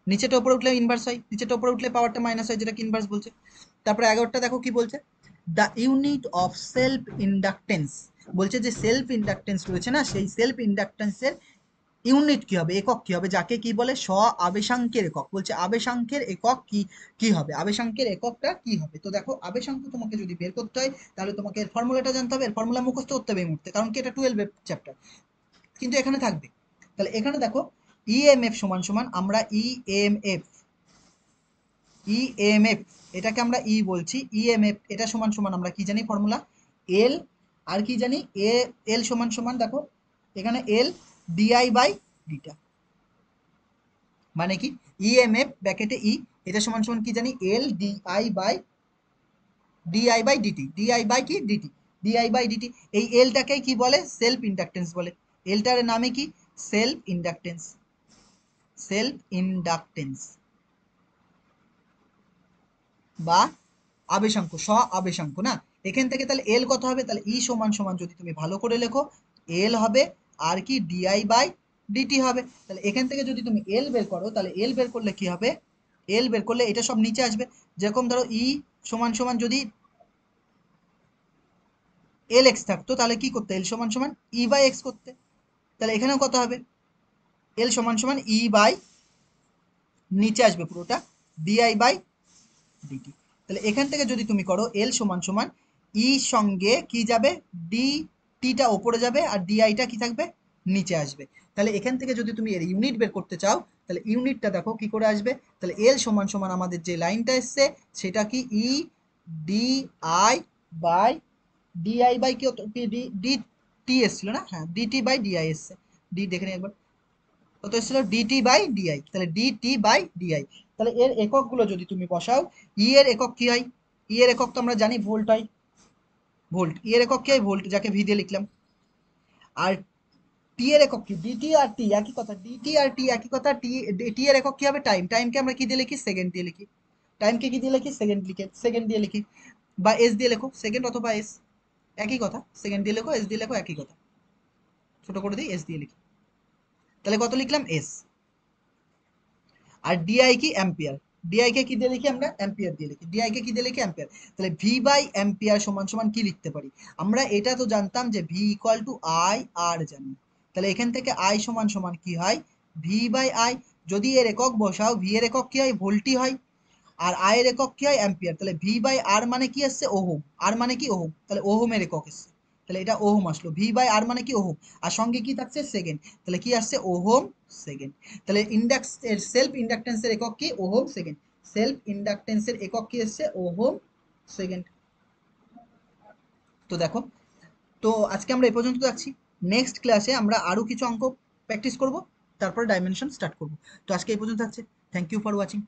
নিচেটা উপরে উঠলে ইনভার্স হয়, নিচেটা উপরে উঠলে পাওয়ারটা মাইনাস হয়, যেটাকে ইনভার্স বলছে। তারপরে 11টা দেখো কি বলছে, the unit of self inductance. বলছে যে সেলফ ইন্ডাকটেন্স রয়েছে না, সেই সেলফ ইন্ডাকটেন্সের ইউনিট কি হবে, একক কি হবে, যাকে কি বলে, স্ব আবেশাঙ্কের একক। বলছে আবেশাঙ্কের একক কি, কি হবে, আবেশাঙ্কের এককটা কি হবে। তো দেখো আবেশাঙ্ক তোমাকে যদি বের করতে হয়, তাহলে তোমাকে এর ফর্মুলাটা জানতে হবে, এর ফর্মুলা মুখস্থ করতে হবে এই মুহূর্তে, কারণ কি এটা 12 চ্যাপ্টার, কিন্তু এখানে থাকবে। তাহলে এখানে দেখো ইএমএফ সমান সমান, আমরা ইএমএফ, ইএমএফ এটাকে আমরা ই বলছি, ইএমএফ এটা সমান সমান আমরা কি জানি ফর্মুলা, এল, আর কি জানি, এ, এল সমান সমান দেখো এখানে এল ডিআই বাই ডিটা। মানে কি, ইএমএফ ব্র্যাকেটে ই, এটা সমান সমান কি জানি, L DI by DT, DI by কি ডিটি, ডিআই বাই ডিটি। এই এলটাকে কি বলে, সেলফ ইন্ডাকটেন্স বলে। এলটার নামে কি, সেলফ ইন্ডাকটেন্স, সেলফ ইন্ডাকটেন্স বা আবেশাঙ্ক, স্ব আবেশাঙ্ক না। এখান থেকে তাহলে এল কত হবে, তাহলে ই সমান সমান যদি তুমি ভালো করে লেখো, এল হবে আর কি ডিআই বাই ডিটি হবে। তাহলে এখান থেকে যদি তুমি এল বের করো, তাহলে এল বের করলে কি হবে, এল বের করলে এটা সব নিচে আসবে। যেরকম ধরো ই সমান সমান যদি এল এক্স থাকতো, তাহলে কি করতে, এল সমান সমান ই বাই এক্স করতে। তাহলে এখানেও কত হবে, এল সমান সমান ই বাই, নিচে আসবে পুরোটা, ডিআই বাই ডিটি। তাহলে এখান থেকে যদি তুমি করো এল সমান সমান ই সঙ্গে কি যাবে, ডি টিটা ওপরে যাবে, আর ডিআইটা কি থাকবে, নিচে আসবে। তাহলে এখান থেকে যদি তুমি এর ইউনিট বের করতে চাও, তাহলে ইউনিটটা দেখো কি করে আসবে, তাহলে এল সমান সমান আমাদের যে লাইনটা এসছে সেটা কি, E D I by DI by কি হতো, ডি ডি টি এসছিল না, হ্যাঁ ডিটি বাই ডিআই এসছে, ডি দেখে নিই একবার, কত এসেছিল, ডিটি বাই ডিআই। তাহলে ডিটি বাই ডিআই। তাহলে এর এককগুলো যদি তুমি বসাও, ই এর একক কি হয়, ই এর একক তো আমরা জানি ভোল্ট হয়, ভোল্ট, ই এর একক কি হয় ভোল্ট, যাকে ভি দিয়ে লিখলাম। আর টি এর একক কি, ডিটি আর টি একই কথা, ডিটি আর টি একই কথা। টি, টি এর একক কি হবে, টাইম, টাইমকে আমরা কি দিয়ে লিখি, সেকেন্ড দিয়ে লিখি, টাইমকে কি দিয়ে লিখি, সেকেন্ড লিখে, সেকেন্ড দিয়ে লিখি, বা এস দিয়ে লেখো, সেকেন্ড অথবা এস, একই কথা, সেকেন্ড দিয়ে লেখো, এস দিয়ে লেখো, একই কথা। ছোট করে দিই, এস দিয়ে লিখি, তাহলে কত লিখলাম, এস। আর ডিআই কি, অ্যাম্পিয়ার, ডিআই কে কি দিয়ে লিখি আমরা, অ্যাম্পিয়ার দিয়ে লিখি, ডিআই কে কি দিয়ে লিখি, অ্যাম্পিয়ার। তাহলে ভি বাই অ্যাম্পিয়ার সমান সমান কি লিখতে পারি, আমরা এটা তো জানতাম যে ভি ইকুয়াল টু আই আর জানি, তাহলে এখান থেকে আই সমান সমান কি হয়, ভি বাই আই। যদি এর একক বসাও, ভি এর একক কি হয়, ভোল্টই হয়, আর আই এর একক কি হয়, অ্যাম্পিয়ার। তাহলে ভি বাই আর মানে কি আসছে, ওহম, আর মানে কি ওহম, তাহলে ওহমের একক এসছে, তাহলে এটা ওহম আসলো। ভি বাই আর মানে কি ওহম, আর সঙ্গে কি থাকছে, সেকেন্ড, তাহলে কি আসছে, ওহম সেকেন্ড। তাহলে ইন্ডাক্স এর সেলফ ইন্ডাকটেন্সের একক কি, ওহম সেকেন্ড, সেলফ ইন্ডাকটেন্সের একক কি এসছে, ওহম সেকেন্ড। তো দেখো, তো আজকে আমরা এই পর্যন্ত যাচ্ছি, নেক্সট ক্লাসে আমরা আরো কিছু অঙ্ক প্র্যাকটিস করব, তারপরে ডাইমেনশন স্টার্ট করব। তো আজকে এই পর্যন্ত থাকছে, থ্যাংক ইউ ফর ওয়াচিং।